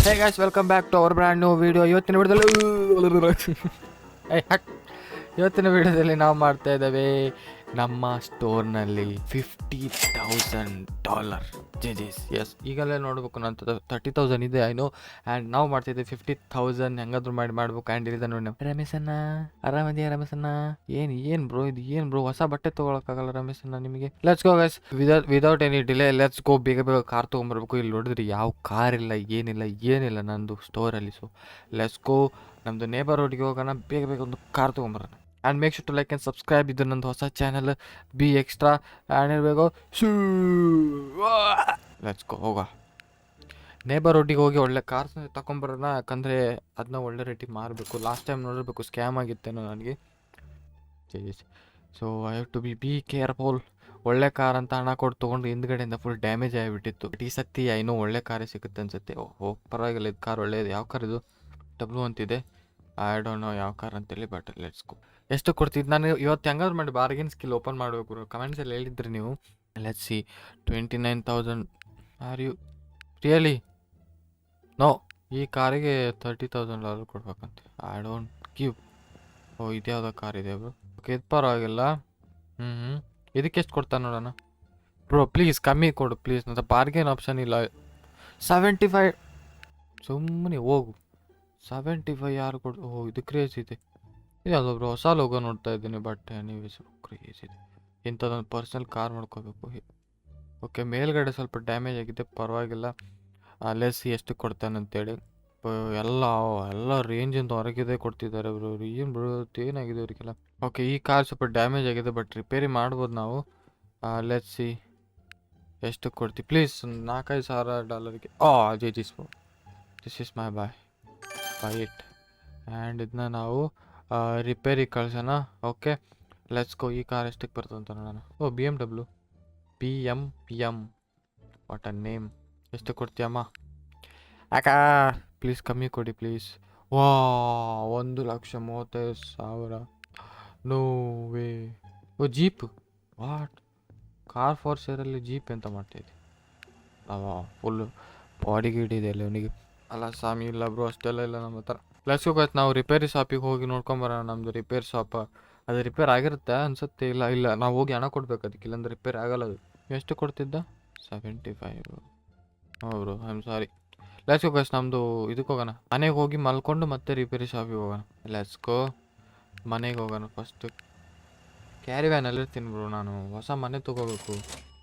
Hey guys welcome back to our brand new video. ಇವತ್ತಿನ ವಿಡಿಯೋದಲ್ಲಿ ನಾವು ಮಾಡ್ತಾ ಇದ್ದೇವೆ ನಮ್ಮ ಸ್ಟೋರ್ನಲ್ಲಿ $50,000 ಎಸ್. ಈಗಲೇ ನೋಡ್ಬೇಕು, ನಾನು 30,000 ಇದೆ ಐ ನೋ. ಆ್ಯಂಡ್ ನಾವು ಮಾಡ್ತಿದ್ದೆ 50,000 ಹೆಂಗಾದ್ರೂ ಮಾಡ್ಬೇಕು. ಆ್ಯಂಡ್ ಇಲ್ಲಿದೆ ನೋಡಿ ರಮೇಶನ್ನ. ಆರಾಮದಿಯಾ ರಮೇಶನ್ನ? ಏನು ಬ್ರೋ ಇದು? ಏನು ಬ್ರೋ ಹೊಸ ಬಟ್ಟೆ ತೊಗೊಳಕ್ಕಾಗಲ್ಲ ರಮೇಶನ್ನ ನಿಮಗೆ? Let's go guys, without any delay let's go. ಬೇಗ ಬೇಗ ಕಾರ್ ತೊಗೊಂಬರ್ಬೇಕು. ಇಲ್ಲಿ ನೋಡಿದ್ರಿ ಯಾವ ಕಾರ್ ಇಲ್ಲ, ಏನಿಲ್ಲ ನಂದು ಸ್ಟೋರಲ್ಲಿ. ಸೊ ಲೆಟ್ಸ್ ಗೋ, ನಮ್ಮದು ನೇಬರ್ ರೋಡ್ಗೆ ಹೋಗೋಣ. ಬೇಗ ಬೇಗ ಒಂದು ಕಾರ್ ತೊಗೊಂಬರೋಣ. And make sure to like and subscribe. ಇದು ನಂದು ಹೊಸ ಚಾನಲ್ ಬಿ ಎಕ್ಸ್ಟ್ರಾ. ಆ್ಯಂಡ್ ಇರಬೇಕು ಲೆಟ್ಸ್ ಗೋ ಹೋಗ. ನೇಬರ್ ರೋಡಿಗೆ ಹೋಗಿ ಒಳ್ಳೆ ಕಾರ್ ತಗೊಂಬರೋಣ. ಯಾಕಂದರೆ ಅದನ್ನ ಒಳ್ಳೆ ರೇಟಿಗೆ ಮಾರಬೇಕು. ಲಾಸ್ಟ್ ಟೈಮ್ ನೋಡಿರ್ಬೇಕು, ಸ್ಕ್ಯಾಮ್ ಆಗಿತ್ತೇನೋ ನನಗೆ. So I have to be careful. ಒಳ್ಳೆ ಕಾರ್ ಅಂತ ಹಣ ಕೊಟ್ಟು ತೊಗೊಂಡು ಹಿಂದ್ಗಡೆಯಿಂದ ಫುಲ್ ಡ್ಯಾಮೇಜ್ ಆಗಿಬಿಟ್ಟಿತ್ತು. ಬಟ್ ಈ ಸತಿ ಇನ್ನೂ ಒಳ್ಳೆ ಕಾರೇ ಸಿಗುತ್ತೆ ಅನ್ಸುತ್ತೆ. ಓಹೋ ಪರವಾಗಿಲ್ಲ, ಇದು ಕಾರ್ ಒಳ್ಳೆಯದು. ಯಾವ ಕಾರ್ ಇದು? ಡಬ್ಲ್ಯೂ ಅಂತಿದೆ. ಐ ಡೋಂಟ್ ನೋ ಯಾವ ಕಾರ್ ಅಂತೇಳಿ. But let's go. ಎಷ್ಟು ಕೊಡ್ತಿದ್ದು ನಾನು ಇವತ್ತು? ಹೆಂಗಾದ್ರು ಮಾಡಿ ಬಾರ್ಗೇನ್ ಸ್ಕಿಲ್ ಓಪನ್ ಮಾಡಬೇಕು. ಕಮೆಂಟ್ಸಲ್ಲಿ ಹೇಳಿದ್ರಿ ನೀವು. Let's see. 29,000. Are you really? No. ಈ ಕಾರಿಗೆ $30,000 ಕೊಡ್ಬೇಕಂತೆ. I don't give. ಓ ಇದು ಯಾವುದೋ ಕಾರ್ ಇದೆ ಬ್ರೋ. ಓಕೆ ಇದು ಪರವಾಗಿಲ್ಲ. ಇದಕ್ಕೆ ಎಷ್ಟು ಕೊಡ್ತಾನೆ ನೋಡೋಣ. ಬ್ರೋ ಪ್ಲೀಸ್ ಕಮ್ಮಿ ಕೊಡು ಪ್ಲೀಸ್. ನನ್ನ ಬಾರ್ಗೇನ್ ಆಪ್ಷನ್ ಇಲ್ಲ. 75. ಸುಮ್ಮನೆ ಹೋಗು. 75 ಯಾರು ಕೊಡು? ಓಹ್ ಇದು ಕ್ರೇಜ್ ಇದೆ. ಇದು ಯಾವುದೋ ಬ್ರೋ ಹೊಸ ಲೋಗೋ ನೋಡ್ತಾ ಇದ್ದೀನಿ. ಬಟ್ ನೀವು ಕ್ರೇಜ್ ಇದೆ. ಇಂಥದ್ದೊಂದು ಪರ್ಸ್ನಲ್ ಕಾರ್ ಮಾಡ್ಕೋಬೇಕು. ಓಕೆ ಮೇಲ್ಗಡೆ ಸ್ವಲ್ಪ ಡ್ಯಾಮೇಜ್ ಆಗಿದೆ, ಪರವಾಗಿಲ್ಲ. ಲೆಸ್ ಎಷ್ಟು ಕೊಡ್ತಾನಂತೇಳಿ. ಎಲ್ಲ ರೇಂಜಿಂದ ಹೊರಗಿದೆ ಕೊಡ್ತಿದ್ದಾರೆ ಬ್ರೋ. ಏನು ಬ್ರೋ ಏನಾಗಿದೆ ಅವರಿಗೆಲ್ಲ? ಓಕೆ ಈ ಕಾರ್ ಸ್ವಲ್ಪ ಡ್ಯಾಮೇಜ್ ಆಗಿದೆ, ಬಟ್ ರಿಪೇರಿ ಮಾಡ್ಬೋದು ನಾವು. ಲೆಟ್ಸ್ ಸಿ ಎಷ್ಟು ಕೊಡ್ತೀವಿ please. $4,000. This is my buy it. And ಇದನ್ನ ನಾವು ರಿಪೇರಿ ಕಳ್ಸೋಣ. Okay let's go. ಈ ಕಾರ್ ಎಷ್ಟಕ್ಕೆ ಬರ್ತಂತ ನೋಡೋಣ. Oh BMW PM what a name. ಎಷ್ಟು ಕೊಡ್ತೀಯಮ್ಮ? ಯಾಕಾ ಪ್ಲೀಸ್ ಕಮ್ಮಿ ಕೊಡಿ ಪ್ಲೀಸ್. ವಾ 1,35,000. No way. Oh jeep. What? Car for ಸೇರಲ್ಲಿ ಜೀಪ್ ಎಂತ ಮಾಡ್ತಾಯಿದ್ದೆ? ಫುಲ್ಲು ಬಾಡಿ ಗಿಡಿ ಇದೆ ಅಲ್ಲಿ ಅವನಿಗೆ. ಅಲ್ಲ ಸ್ವಾಮಿ, ಇಲ್ಲ ಬ್ರೋ ಅಷ್ಟೆಲ್ಲ ಇಲ್ಲ ನಮ್ಮ ಹತ್ರ. ಲೆಟ್ಸ್ ಗೋ ಗೈಸ್, ನಾವು ರಿಪೇರಿ ಶಾಪಿಗೆ ಹೋಗಿ ನೋಡ್ಕೊಂಬರೋಣ. ನಮ್ಮದು ರಿಪೇರ್ ಶಾಪ್ ಅದು ರಿಪೇರ್ ಆಗಿರುತ್ತೆ ಅನ್ಸುತ್ತೆ. ಇಲ್ಲ ನಾವು ಹೋಗಿ ಹಣ ಕೊಡ್ಬೇಕು ಅದಕ್ಕೆ, ಇಲ್ಲಾಂದ್ರೆ ರಿಪೇರ್ ಆಗಲ್ಲ ಅದು. ಎಷ್ಟು ಕೊಡ್ತಿದ್ದ? 75. ಹೌದು I am sorry. Let's go guys, ನಮ್ಮದು ಇದಕ್ಕೆ ಹೋಗೋಣ. ಮನೆಗೆ ಹೋಗಿ ಮಲ್ಕೊಂಡು ಮತ್ತೆ ರಿಪೇರಿ ಶಾಪಿಗೆ ಹೋಗೋಣ. Let's go. ಮನೆಗೆ ಹೋಗೋಣ ಫಸ್ಟು. ಕ್ಯಾರಿ ವ್ಯಾನಲ್ಲಿ ಇರ್ತೀನಿ ಬ್ರೋ ನಾನು. ಹೊಸ ಮನೆ ತೊಗೋಬೇಕು.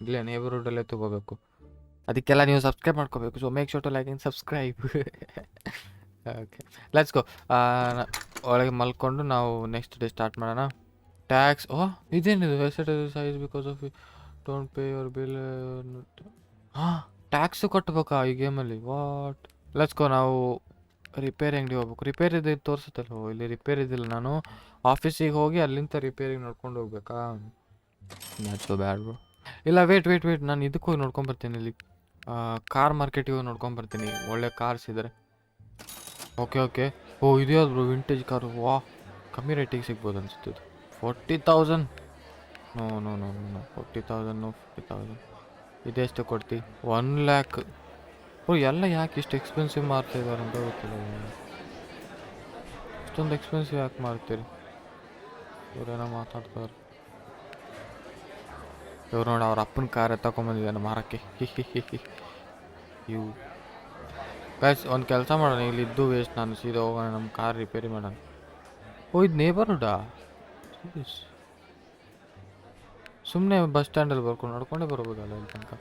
ಇಲ್ಲೇ ನೇಬರ್ಹುಡ್ಡಲ್ಲೇ ತೊಗೋಬೇಕು. ಅದಕ್ಕೆಲ್ಲ ನೀವು ಸಬ್ಸ್ಕ್ರೈಬ್ ಮಾಡ್ಕೋಬೇಕು. So make sure to like and subscribe. Okay let's go. ಒಳಗೆ ಮಲ್ಕೊಂಡು ನಾವು ನೆಕ್ಸ್ಟ್ ಡೇ ಸ್ಟಾರ್ಟ್ ಮಾಡೋಣ. ಟ್ಯಾಕ್ಸ್. ಇದೇನಿದು? Seize because of don't pay your bill. Tax ಕಟ್ಟಬೇಕಾ ಈ ಗೇಮಲ್ಲಿ? ವಾಟ್? Let's go. ನಾವು ರಿಪೇರಿ ಅಂಗಡಿ ಹೋಗ್ಬೇಕು. ರಿಪೇರಿ ಇದು ತೋರಿಸುತ್ತಲ್ಲ. ಇಲ್ಲಿ ರಿಪೇರಿ ಇದಿಲ್ಲ. ನಾನು ಆಫೀಸಿಗೆ ಹೋಗಿ ಅಲ್ಲಿಂದ ರಿಪೇರಿಗೆ ನೋಡ್ಕೊಂಡು ಹೋಗ್ಬೇಕಾ? Let's go. Bad bro. ಇಲ್ಲ ವೇಟ್. ನಾನು ಇದಕ್ಕೆ ಹೋಗಿ ನೋಡ್ಕೊಂಬರ್ತೀನಿ. ಇಲ್ಲಿ ಕಾರ್ ಮಾರ್ಕೆಟಿಗೆ ಹೋಗಿ ನೋಡ್ಕೊಂಬರ್ತೀನಿ. ಒಳ್ಳೆ ಕಾರ್ಸ್ ಇದ್ದಾರೆ. ಓಕೆ. ಓ ಇದು ಯಾವ್ದು ಬ್ರೋ? Vintage car. ವಾ ಕಮ್ಮಿ ರೇಟಿಗೆ ಸಿಗ್ಬೋದು ಅನಿಸುತ್ತೆ ಇದು. 40,000. ನೋ 40,000. ಇದೆಷ್ಟು ಕೊಡ್ತಿ? 1 lakh. ಓ ಎಲ್ಲ ಯಾಕೆ ಇಷ್ಟು ಎಕ್ಸ್ಪೆನ್ಸಿವ್ ಮಾರ್ತಾಯಿದ್ದಾರೆ ಅಂತ ಗೊತ್ತಿಲ್ಲ. ಇಷ್ಟೊಂದು ಎಕ್ಸ್ಪೆನ್ಸಿವ್ ಯಾಕೆ ಮಾರ್ತೀರಿ? ಇವರೇನೋ ಮಾತಾಡ್ತಾರೆ. ಇವ್ರು ನೋಡಿ ಅವ್ರ ಅಪ್ಪನ ಕಾರ್ ತಗೊಂಬಂದಿದ್ದಾನೆ ಮಾರಕ್ಕೆ. ಇವು ಗೈಸ್ ಒಂದು ಕೆಲಸ ಮಾಡೋಣ. ಇಲ್ಲಿ ಇದ್ದು ವೇಸ್ಟ್. ನಾನು ಸೀದಾ ಹೋಗೋಣ, ನಮ್ಮ ಕಾರ್ ರಿಪೇರಿ ಮಾಡೋಣ. ಓ ಇದು ನೇಬರ್ಹುಡ್ಡಾ? ಸುಮ್ಮನೆ ಬಸ್ ಸ್ಟ್ಯಾಂಡಲ್ಲಿ ನಡ್ಕೊಂಡೇ ಬರ್ಬೋದಲ್ಲ ಇಲ್ಲಿ ತನಕ.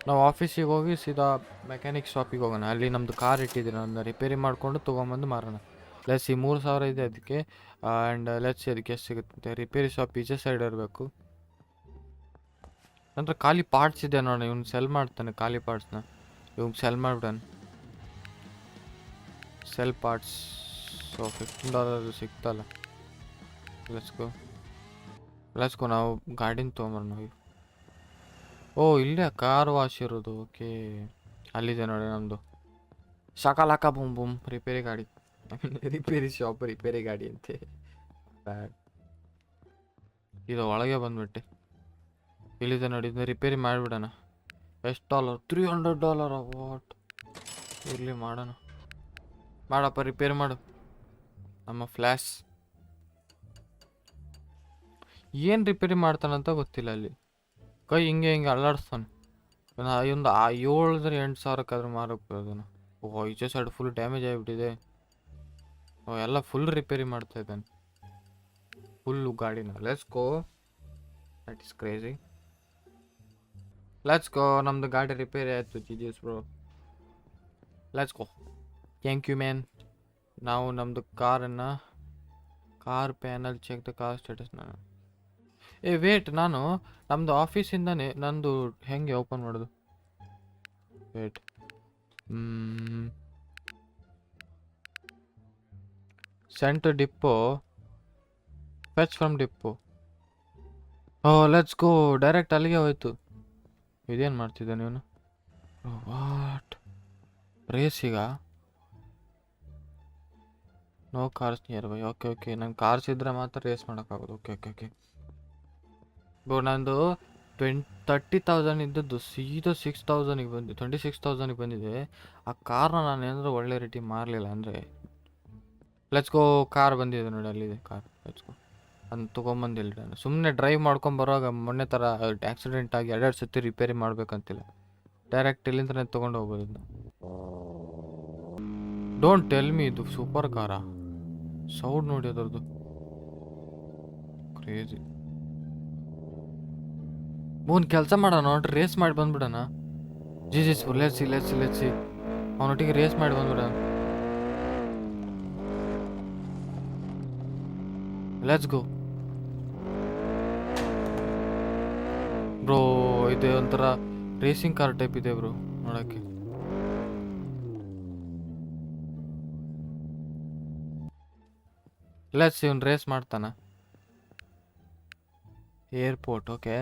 ನಾವು ಆಫೀಸಿಗೆ ಹೋಗಿ ಸೀದಾ ಮೆಕ್ಯಾನಿಕ್ ಶಾಪಿಗೆ ಹೋಗೋಣ. ಅಲ್ಲಿ ನಮ್ಮದು ಕಾರ್ ಇಟ್ಟಿದ್ದೀನಿ, ಅದನ್ನ ರಿಪೇರಿ ಮಾಡಿಕೊಂಡು ತೊಗೊಂಬಂದು ಮಾರೋಣ. ಲೆಟ್ಸ್ ಸಿ 3,000 ಇದೆ ಅದಕ್ಕೆ. ಆ್ಯಂಡ್ ಲೆಟ್ಸ್ ಸಿ ಅದಕ್ಕೆ ಎಷ್ಟು ಸಿಗುತ್ತೆ. ರಿಪೇರಿ ಶಾಪ್ ಈಚೆ ಸೈಡ್ ಇರಬೇಕು. ನಂತರ ಖಾಲಿ ಪಾರ್ಟ್ಸ್ ಇದೆ ನೋಡಿ. ಇವ್ನು ಸೆಲ್ ಮಾಡ್ತಾನೆ ಖಾಲಿ ಪಾರ್ಟ್ಸ್ನ. ಇವ್ನಿಗೆ ಸೆಲ್ ಮಾಡಿಬಿಡೋಣ. Sell parts. ಸೊ $15 ಸಿಗ್ತಲ್ಲ. Let's go. ನಾವು ಗಾಡಿನ ತೊಗೊಂಬರೋಣ ಹೋಗಿ. ಓ ಇಲ್ಲೇ ಕಾರ್ ವಾಶ್ ಇರೋದು. ಓಕೆ ಅಲ್ಲಿದೆ ನೋಡಿ ನಮ್ಮದು ಶಕಾಲಾಕ ಬೂಮ್ ಬೂಮ್ ರಿಪೇರಿ ಗಾಡಿ. ರಿಪೇರಿ ಶಾಪ್ ರಿಪೇರಿ ಗಾಡಿ ಅಂತೆ. ಬ್ಯಾಡ್. ಇದು ಒಳಗೆ ಬಂದ್ಬಿಟ್ಟೆ. ಇಲ್ಲಿದೆ ನೋಡಿ, ಇದನ್ನ ರಿಪೇರಿ ಮಾಡಿಬಿಡೋಣ. ಎಷ್ಟು $300? ವಾಟ್? ಇರಲಿ ಮಾಡೋಣ. ಮಾಡಪ್ಪ ರಿಪೇರಿ ಮಾಡು ನಮ್ಮ ಫ್ಲ್ಯಾಶ್. ಏನು ರಿಪೇರಿ ಮಾಡ್ತಾನಂತ ಗೊತ್ತಿಲ್ಲ ಅಲ್ಲಿ. ಕೈ ಹಿಂಗೆ ಹಿಂಗೆ ಅಲ್ಲಾಡಿಸ್ತಾನೆ. ಒಂದು 7,000-8,000ಕ್ಕಾದ್ರೂ ಮಾರಕ್ಕೆ ಅದನ್ನು. ಓಹ್ ಈಚೆ ಸೈಡ್ ಫುಲ್ ಡ್ಯಾಮೇಜ್ ಆಗಿಬಿಟ್ಟಿದೆ. ಓ ಎಲ್ಲ ಫುಲ್ ರಿಪೇರಿ ಮಾಡ್ತಾ ಇದ್ದಾನೆ ಫುಲ್ಲು ಗಾಡಿನ. Let's go. That is crazy. Let's go. ನಮ್ಮದು ಗಾಡಿ ರಿಪೇರಿ ಆಯಿತು ಜಿಜಿಎಸ್ ಬ್ರೋ. ಲೆಟ್ಸ್ ಗೋ. Thank you man. ನಾವು ನಮ್ಮದು car panel check the car status. Wait, ನಾನು ನಮ್ಮದು ಆಫೀಸಿಂದನೇ ನಂದು ಹೆಂಗೆ ಓಪನ್ ಮಾಡೋದು? Wait. Send to depot. Fetch from depot. Let's go. Direct ಅಲ್ಲಿಗೆ ಹೋಯ್ತು. ಇದೇನು ಮಾಡ್ತಿದ್ದೆ ನೀನು? ವಾಟ್? ರೇಸಿಗ? No cars nearby. Okay ನಂಗೆ ಕಾರ್ಸ್ ಇದ್ರೆ ಮಾತ್ರ ರೇಸ್ ಮಾಡೋಕ್ಕಾಗೋದು. ಓಕೆ ಬ್ರೋ ನಂದು 30,000 ಇದ್ದದ್ದು ಸೀದಾ 6,000ಗೆ ಬಂದಿದೆ. 26,000ಗೆ ಬಂದಿದೆ. ಆ ಕಾರ್ನ ನಾನು ಏನಾದರೂ ಒಳ್ಳೆ ರೇಟಿಗೆ ಮಾರಲಿಲ್ಲ ಅಂದರೆ. Let's go. ಕಾರ್ ಬಂದಿದೆ ನೋಡಿ, ಅಲ್ಲಿದೆ ಕಾರ್. Let's go. ಅದನ್ನು ತೊಗೊಂಬಂದಿಲ್ಲ ನಾನು. ಸುಮ್ಮನೆ ಡ್ರೈವ್ ಮಾಡ್ಕೊಂಬರುವಾಗ ಮೊನ್ನೆ ಥರ ಆಕ್ಸಿಡೆಂಟ್ ಆಗಿ 2 ಸತಿ ರಿಪೇರಿ ಮಾಡಬೇಕಂತಿಲ್ಲ. ಡೈರೆಕ್ಟ್ ಇಲ್ಲಿಂದನೇ ತೊಗೊಂಡು ಹೋಗ್ಬೋದು ಇದನ್ನ. ಡೋಂಟ್ ಟೆಲ್ ಮಿ ಇದು ಸೂಪರ್ ಕಾರಾ? ಸೌಂಡ್ ನೋಡಿ ಅದರದ್ದು, ಕ್ರೇಜಿ. ಒಂದು ಕೆಲಸ ಮಾಡೋಣ, ನೋಡ್ರಿ ರೇಸ್ ಮಾಡಿ ಬಂದ್ಬಿಡೋಣ. ಜಿಜಿಸ್ ಲೆಟ್ಸಿ ಅವನೊಟ್ಟಿಗೆ ರೇಸ್ ಮಾಡಿ ಬಂದ್ಬಿಡೋಣ. Let's go bro. ಇದು ಒಂಥರ ರೇಸಿಂಗ್ ಕಾರ್ ಟೈಪ್ ಇದೆ ಬ್ರೋ ನೋಡೋಕ್ಕೆ. ಲೆಟ್ಸ್ ಇವನು ರೇಸ್ ಮಾಡ್ತಾನ. ಏರ್ಪೋರ್ಟ್. ಓಕೆ.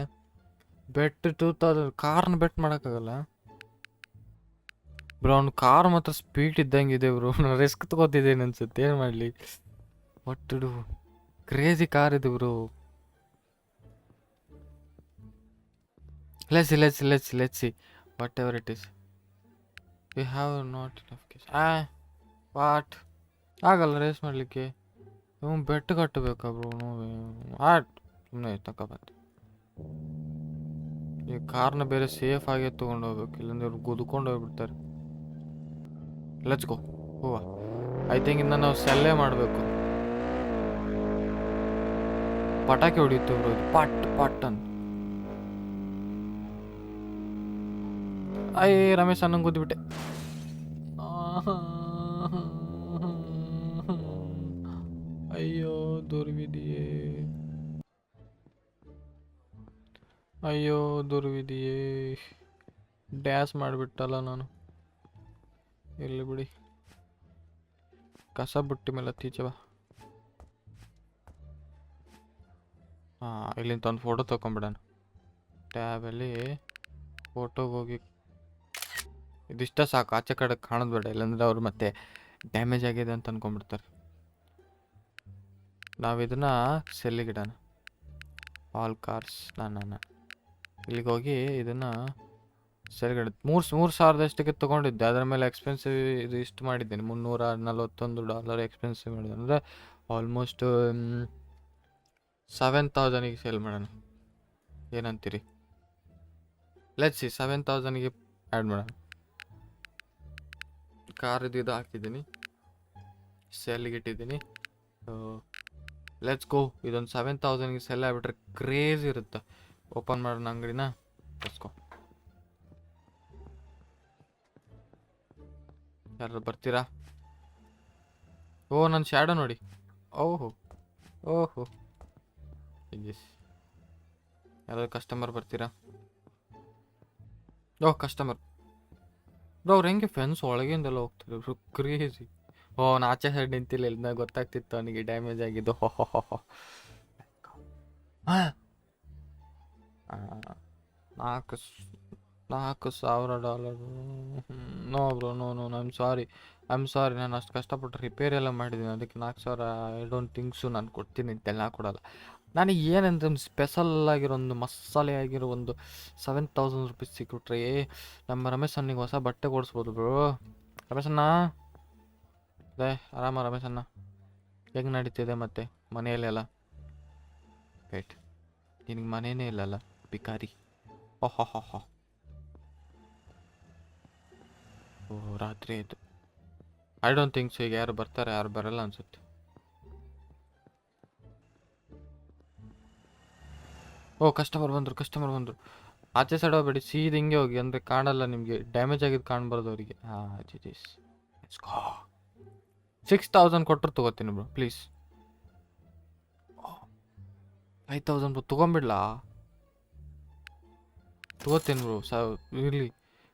ಬೆಟ್ 2,000. ಕಾರ್ನ ಬೆಟ್ ಮಾಡೋಕ್ಕಾಗಲ್ಲ ಬ್ರೋ. ಅವ್ನು ಕಾರ್ ಮಾತ್ರ ಸ್ಪೀಡ್ ಇದ್ದಂಗೆ ಇದೆ ಬ್ರೋ. ನಾನು ರಿಸ್ಕ್ ತಗೋತಿದ್ದೇನೆ ಅನ್ಸುತ್ತೆ. ಏನು ಮಾಡಲಿ? ಒಟ್ಟು ಕ್ರೇಜಿ ಕಾರ್ ಇದೆ bro. Let's see what ever it is. We have not enough case. What? ಆಗಲ್ಲ ರೇಸ್ ಮಾಡಲಿಕ್ಕೆ. ಬೆಟ್ ಕಟ್ಟಬೇಕಾ ಬ್ರೋ? ಸುಮ್ಮನೆ ತಗೋಬಂದು ಈ ಕಾರ್ನ ಬೇರೆ ಸೇಫ್ ಆಗಿ ತೊಗೊಂಡು ಹೋಗ್ಬೇಕು, ಇಲ್ಲಾಂದ್ರೆ ಇವ್ರು ಗುದ್ಕೊಂಡು ಹೋಗ್ಬಿಡ್ತಾರೆ. Let's go. ಹೂವ ಐ ಥಿಂಕ್ ಇನ್ನು ನಾವು ಸೆಲ್ಲೇ ಮಾಡಬೇಕು. ಪಟಾಕಿ ಹೊಡಿತು ಬ್ರೋ. ಪಟ್ ಅಂತ. ರಮೇಶ್ ಅನ್ನಂಗೆ ಗುದ್ಬಿಟ್ಟೆ. ಅಯ್ಯೋ ದುರ್ವಿಧಿಯೇ. ಡ್ಯಾಶ್ ಮಾಡಿಬಿಟ್ಟಲ್ಲ ನಾನು. ಇಲ್ಲಿ ಬಿಡಿ, ಕಸ ಬುಟ್ಟಿ ಮೇಲೆ ತೀಚವ. ಇಲ್ಲಿಂದ ಒಂದು ಫೋಟೋ ತೊಗೊಂಬಿಡೋಣ. ಟ್ಯಾಬಲ್ಲಿ ಫೋಟೋಗೆ ಹೋಗಿ ಇದಿಷ್ಟ ಸಾಕು. ಆಚೆ ಕಡೆ ಕಾಣೋದು ಬೇಡ, ಇಲ್ಲಾಂದ್ರೆ ಅವ್ರು ಮತ್ತೆ ಡ್ಯಾಮೇಜ್ ಆಗಿದೆ ಅಂತ ಅಂದ್ಕೊಂಡ್ಬಿಡ್ತಾರೆ. ನಾವು ಇದನ್ನು ಸೆಲ್ಲಿಗಿಡೋಣ. All cars. ನಾನು ಇಲ್ಲಿಗೆ ಹೋಗಿ ಇದನ್ನು ಸೆಲ್ಲಿಗಿಡ. 3,000 ತೊಗೊಂಡಿದ್ದೆ. ಅದರ ಮೇಲೆ ಎಕ್ಸ್ಪೆನ್ಸಿವ್ ಇದು ಇಷ್ಟು ಮಾಡಿದ್ದೇನೆ. $341 ಎಕ್ಸ್ಪೆನ್ಸಿವ್ ಮಾಡಿದೆ. ಅಂದರೆ ಆಲ್ಮೋಸ್ಟ್ 7,000ಗೆ ಸೇಲ್ ಮಾಡೋಣ. ಏನಂತೀರಿ? Let's see. 7,000ಗೆ ಆ್ಯಡ್ ಮಾಡೋಣ. ಕಾರ್ ಇದು ಹಾಕಿದ್ದೀನಿ, ಸೆಲ್ಗೆ ಇಟ್ಟಿದ್ದೀನಿ. Let's go. ಇದೊಂದು 7,000ಗೆ ಸೆಲ್ ಆಗಿಬಿಟ್ರೆ ಕ್ರೇಜಿ ಇರುತ್ತೆ. ಓಪನ್ ಮಾಡೋಣ ಅಂಗಡಿನ. Let's go. ಯಾರು ಬರ್ತೀರಾ? ನನ್ನ ಶ್ಯಾಡೋ ನೋಡಿ. ಓಹೋ ಯಾರಾದ್ರು ಕಸ್ಟಮರ್ ಬರ್ತೀರಾ? Customer bro. ಅವ್ರು ಹೆಂಗೆ ಫೆನ್ಸ್ ಒಳಗಿಂದೆಲ್ಲ ಹೋಗ್ತಿದ್ರು? ಕ್ರೇಜಿ. ನಾನು ಆಚೆ ಸೈಡ್ ನಿಂತಿಲ್ಲ, ಇಲ್ಲಿಂದ ಗೊತ್ತಾಗ್ತಿತ್ತು ಅವನಿಗೆ ಡ್ಯಾಮೇಜ್ ಆಗಿದ್ದು. $4,000. No bro, no. I am sorry. ನಾನು ಅಷ್ಟು ಕಷ್ಟಪಟ್ಟು ರಿಪೇರಿ ಎಲ್ಲ ಮಾಡಿದ್ದೀನಿ. ಅದಕ್ಕೆ 4,000 ಐ ಡೋಂಟ್ ಥಿಂಕ್ಸು ನಾನು ಕೊಡ್ತೀನಿ ಅಂತೆಲ್ಲ ಕೊಡಲ್ಲ. ನನಗೆ ಏನಂತ ಒಂದು ಸ್ಪೆಷಲ್ ಆಗಿರೋ ಒಂದು ಮಸಾಲೆ ಆಗಿರೋ ಒಂದು 7,000 ರೂಪೀಸ್ ಸಿಕ್ಬಿಟ್ರೆ ನಮ್ಮ ರಮೇಶ್ ಅಣ್ಣಿಗೆ ಹೊಸ ಬಟ್ಟೆ ಕೊಡಿಸ್ಬೋದು ಬ್ರೋ. ರಮೇಶಣ್ಣ ಅದೇ ಆರಾಮ ರಮೇಶಣ್ಣ, ಹೆಂಗೆ ನಡೀತಿದೆ ಮತ್ತೆ ಮನೆಯಲ್ಲೆಲ್ಲ? ವೇಟ್, ನಿನಗೆ ಮನೇನೇ ಇಲ್ಲಲ್ಲ ಭಿಕಾರಿ? ಓಹೋ. ಓಹ್, ರಾತ್ರಿ ಆಯಿತು. I don't think so. ಈಗ ಯಾರು ಬರ್ತಾರೆ, ಯಾರು ಬರಲ್ಲ ಅನ್ಸುತ್ತೆ. ಓ, ಕಸ್ಟಮರ್ ಬಂದರು. ಆಚೆ ಸೈಡ್ ಹೋಗ್ಬೇಡಿ, ಸೀದ ಹಿಂಗೆ ಹೋಗಿ, ಅಂದರೆ ಕಾಣಲ್ಲ ನಿಮಗೆ, ಡ್ಯಾಮೇಜ್ ಆಗಿದ್ದು ಕಾಣ್ಬಾರ್ದು ಅವರಿಗೆ. ಹಾಂ, ಜಿಸ್ 6000 ಕೊಟ್ಟರು ತೊಗೋತೀನಿ ಬ್ರೋ, ಪ್ಲೀಸ್. 5000 ಬ್ರೋ, ತೊಗೊಂಬಿಡ್ಲಾ? ತೊಗೋತೀನಿ ಬ್ರೋ.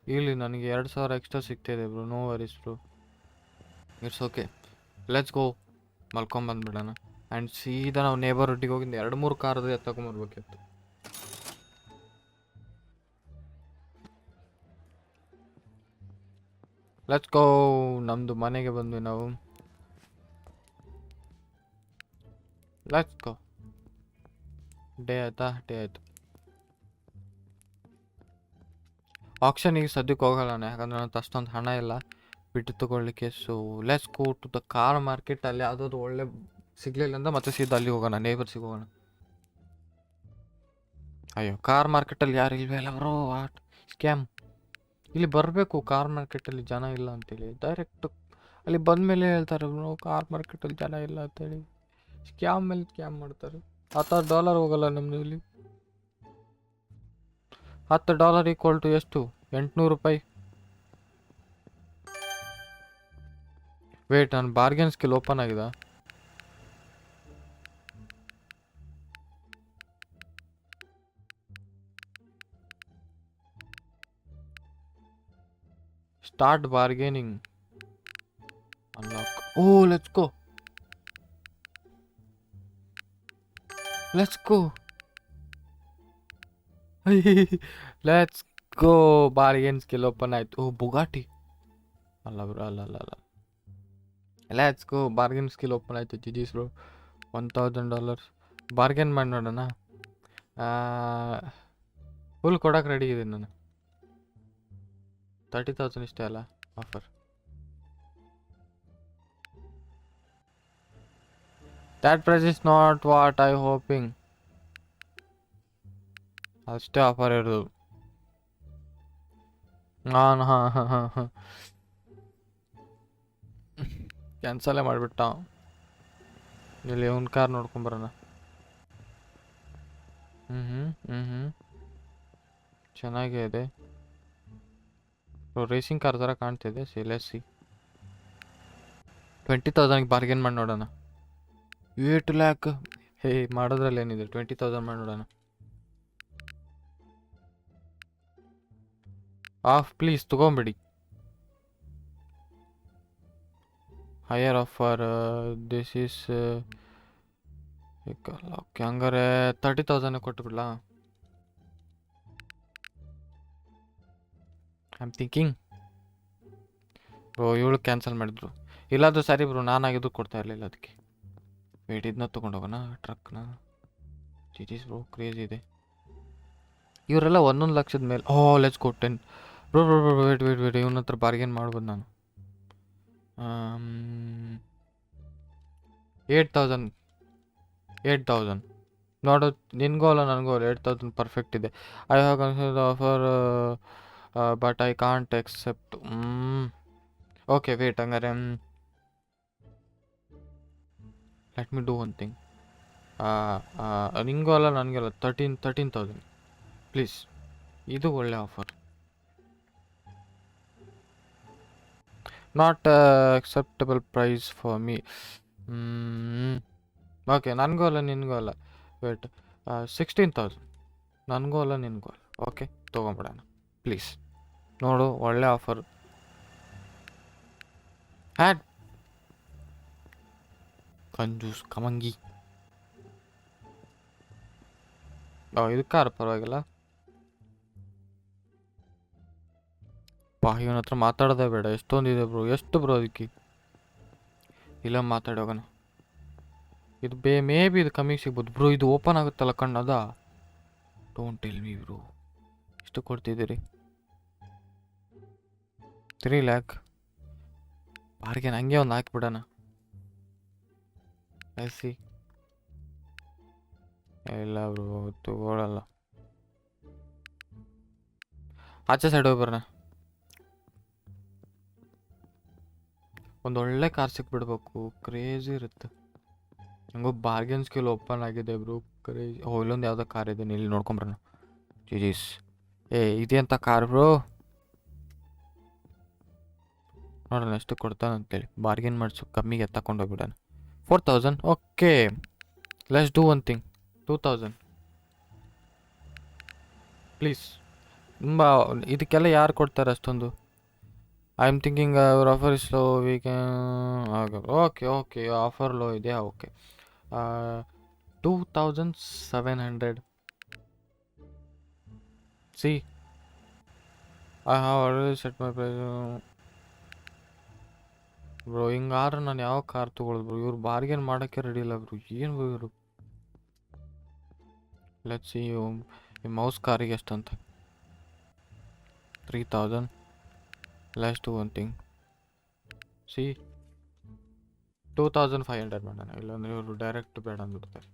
ಇರಲಿ ನನಗೆ 2000 ಎಕ್ಸ್ಟ್ರಾ ಸಿಗ್ತಾಯಿದೆ bro, no worries bro, it's okay. Let's go, ಮಲ್ಕೊಂಬಂದ್ಬಿಡೋಣ. ಆ್ಯಂಡ್ ಸೀದಾ ನಾವು ನೇಬರ್ಹುಡ್ಡಿಗೆ ಹೋಗಿದ್ದು 2-3 ಕಾರ್ದು ಎತ್ತಕೊಂಬರ್ಬೇಕಿತ್ತು. Let's go. ನಮ್ಮದು ಮನೆಗೆ ಬಂದ್ವಿ ನಾವು. Let's go. ಡೇ ಆಯಿತು. ಆಕ್ಷನಿಗೆ ಸದ್ಯಕ್ಕೆ ಹೋಗಲ್ಲ ನಾನು, ಯಾಕಂದರೆ ನನ್ನ ಅಷ್ಟೊಂದು ಹಣ ಇಲ್ಲ ಬಿಟ್ಟು ತೊಗೊಳ್ಲಿಕ್ಕೆ. So let's go to the car market. ಅಲ್ಲಿ ಯಾವುದಾದ್ರು ಒಳ್ಳೆ ಸಿಗಲಿಲ್ಲ ಅಂತ ಮತ್ತೆ ಸೀದಾ ಅಲ್ಲಿ ಹೋಗೋಣ, ನೇಬರ್ಸಿಗೆ ಹೋಗೋಣ. ಅಯ್ಯೋ, ಕಾರ್ ಮಾರ್ಕೆಟಲ್ಲಿ ಯಾರು ಇಲ್ವೇ ಅಲ್ಲ ಬ್ರೋ, ವಾಟ್ ಸ್ಕ್ಯಾಮ್. ಇಲ್ಲಿ ಬರಬೇಕು ಕಾರ್ ಮಾರ್ಕೆಟಲ್ಲಿ ಜನ ಇಲ್ಲ ಅಂತೇಳಿ, ಡೈರೆಕ್ಟ್ ಅಲ್ಲಿ ಬಂದಮೇಲೆ ಹೇಳ್ತಾರೆ ಬ್ರೋ ಕಾರ್ ಮಾರ್ಕೆಟಲ್ಲಿ ಜನ ಇಲ್ಲ ಅಂತೇಳಿ. ಸ್ಕ್ಯಾಮ್ ಮೇಲೆ ಸ್ಕ್ಯಾಮ್ ಮಾಡ್ತಾರೆ. $10 ಹೋಗಲ್ಲ ನಮ್ಮದು ಇಲ್ಲಿ. $10 ಈಕ್ವಲ್ ಟು ಎಷ್ಟು? 800 ರೂಪಾಯಿ. ವೇಟ್, ನಾನು ಬಾರ್ಗೇನ್ ಸ್ಕಿಲ್ ಓಪನ್ ಆಗಿದೆ. Start bargaining unlock. Oh, let's go. Let's go. Bargain skill open ಆಯ್ತು. ಓ, ಬುಗಾಟಿ ಅಲ್ಲ ಬ್ರೋ, ಅಲ್ಲ. Let's go, bargain skill open ಆಯಿತು. ಜಿಜೀಸ್ ಬ್ರೋ, $1000 ಬಾರ್ಗೇನ್ ಮಾಡಿ ನೋಡೋಣ. ಫುಲ್ ಕೊಡೋಕೆ ರೆಡಿ ಇದ್ದೀನಿ ನಾನು. 30,000 ಇಷ್ಟೇ ಅಲ್ಲ offer? That price is not what I hoping. ಅಷ್ಟೇ ಆಫರ್ ಇರೋದು. ಹಾಂ ಕ್ಯಾನ್ಸಲೇ ಮಾಡಿಬಿಟ್ಟ. ಇಲ್ಲಿ ಒಂದು ಕಾರ್ ನೋಡ್ಕೊಂಬರೋಣ. ಚೆನ್ನಾಗೇ ಇದೆ. ರೇಸಿಂಗ್ ಕಾರ್ ಥರ ಕಾಣ್ತಿದೆ. ಸಿ 20,000ಗೆ ಬಾರ್ಗೇನ್ ಮಾಡಿ ನೋಡೋಣ. 8 ಲ್ಯಾಕ್ ಮಾಡೋದ್ರಲ್ಲಿ ಏನಿದೆ, 20,000 ಮಾಡಿ ನೋಡೋಣ. ಪ್ಲೀಸ್ ತೊಗೊಂಬಿಡಿ. Higher offer this is okay. ಹಂಗಾರೆ 30,000 ಕೊಟ್ಟು ಬಿಡ್ಲಾ? I am thinking. ಬ್ರೋ, ಇವಳು ಕ್ಯಾನ್ಸಲ್ ಮಾಡಿದ್ರು. ಇಲ್ಲಾದರೂ ಸರಿ ಬ್ರೋ, ನಾನಾಗಿದ್ದು ಕೊಡ್ತಾ ಇರಲಿಲ್ಲ ಅದಕ್ಕೆ. ವೇಟ್, ಇದನ್ನ ತೊಗೊಂಡೋಗೋಣ, ಟ್ರಕ್ನ. ಜಿಜೀಸ್ ಬ್ರೋ, ಕ್ರೇಜ್ ಇದೆ. ಇವರೆಲ್ಲ 1 ಲಕ್ಷದ ಮೇಲೆ. Let's go 10. ಬ್ರೋ ವೇಟ್, ಇವನ ಹತ್ರ ಬಾರ್ಗೇನ್ ಮಾಡ್ಬೋದು ನಾನು. 8,000 ನೋಡು. ನಿನಗೂ ಅಲ್ಲ ನನಗೂ ಅಲ್ಲ, 8,000 ಪರ್ಫೆಕ್ಟ್ ಇದೆ. I have considered offer but I can't accept. Okay wait, ಹಂಗಾರೆ let me do one thing. ನಿಂಗೂ ಅಲ್ಲ ನನಗೆಲ್ಲ 13,000 ಪ್ಲೀಸ್. ಇದು ಒಳ್ಳೆ offer. Not acceptable price for me. Okay, ನನಗೂ ಅಲ್ಲ ನಿನಗೂ ಅಲ್ಲ. ವೇಟ್, 16,000 ನನಗೂ ಅಲ್ಲ ನಿನಗೂ ಅಲ್ಲ. ಓಕೆ, ತೊಗೊಂಬಿಡೋಣ ಪ್ಲೀಸ್. ನೋಡು, ಒಳ್ಳೆ ಆಫರ್. ಕಂಜೂಸ್ ಕಮಂಗಿ. ಇದಕ್ಕಾರ ಪರವಾಗಿಲ್ಲ. ಇವನ ಹತ್ರ ಮಾತಾಡೋದೇ ಬೇಡ. ಎಷ್ಟೊಂದಿದೆ ಬ್ರೋ, ಎಷ್ಟು ಬ್ರೋ ಅದಕ್ಕೆ? ಇಲ್ಲ, ಮಾತಾಡೋಗೋಣ. ಇದು ಮೇ ಬಿ ಇದು ಕಮ್ಮಿಗೆ ಸಿಗ್ಬೋದು ಬ್ರೋ. ಇದು ಓಪನ್ ಆಗುತ್ತಲ್ಲ ಕಣ್ಣದ. Don't tell me bro. ಎಷ್ಟು ಕೊಡ್ತಿದ್ದೀರಿ? 3 ಲ್ಯಾಕ್. ಬಾರ್ಗೇನ್ ಹಂಗೆ ಒಂದು ಹಾಕ್ಬಿಡೋಣ. ಸಿ ಇಲ್ಲ ಬ್ರೋ ತಗೊಳಲ್ಲ. ಆಚೆ ಸೈಡ್ ಹೋಗಿ ಬರೋಣ. ಒಂದು ಒಳ್ಳೆ ಕಾರ್ ಸಿಕ್ಬಿಡ್ಬೇಕು, ಕ್ರೇಜಿ ಇರುತ್ತೆ. ಹಂಗೋ ಬಾರ್ಗೇನ್ ಸ್ಕಿಲ್ ಓಪನ್ ಆಗಿದೆ ಬ್ರೋ, ಕ್ರೇಜಿ. ಇಲ್ಲೊಂದು ಯಾವುದೋ ಕಾರ್ ಇದೆ, ಇಲ್ಲಿ ನೋಡ್ಕೊಂಬರೋಣ. ಜೀಸ್ ಇದೆಂತ ಕಾರ್ ಬ್ರೋ, ನೋಡೋಣ ಎಷ್ಟು ಕೊಡ್ತಾನಂತೇಳಿ. ಬಾರ್ಗೇನ್ ಮಾಡಿಸು, ಕಮ್ಮಿಗೆ ತಗೊಂಡೋಗ್ಬಿಡೋಣ. 4000. Okay, let's do one thing. 2000 please. ತುಂಬ ಇದಕ್ಕೆಲ್ಲ ಯಾರು ಕೊಡ್ತಾರೆ ಅಷ್ಟೊಂದು? I am thinking our offer is low, we can. Okay offer low ಇದೆಯಾ? Okay 2700. See I have already set my price bro. ಹಿಂಗಾದ್ರೆ ನಾನು ಯಾವ ಕಾರ್ ತೊಗೊಳೋದು ಬ್ರೋ? ಇವ್ರು ಬಾರ್ಗೇನ್ ಮಾಡೋಕ್ಕೆ ರೆಡಿ ಇಲ್ಲ ಬ್ರೋ. ಏನು ಬ್ರೋ ಇವರು? ಲೆಟ್ಸ್ ಸಿ ಈ ಮೌಸ್ ಕಾರಿಗೆ ಎಷ್ಟಂತ. 3000. Let's do one thing. C 2500 ಮಾಡೋಣ, ಇಲ್ಲಾಂದರೆ ಇವರು ಡೈರೆಕ್ಟ್ ಬೇಡ ಅಂದ್ಬಿಡ್ತಾರೆ.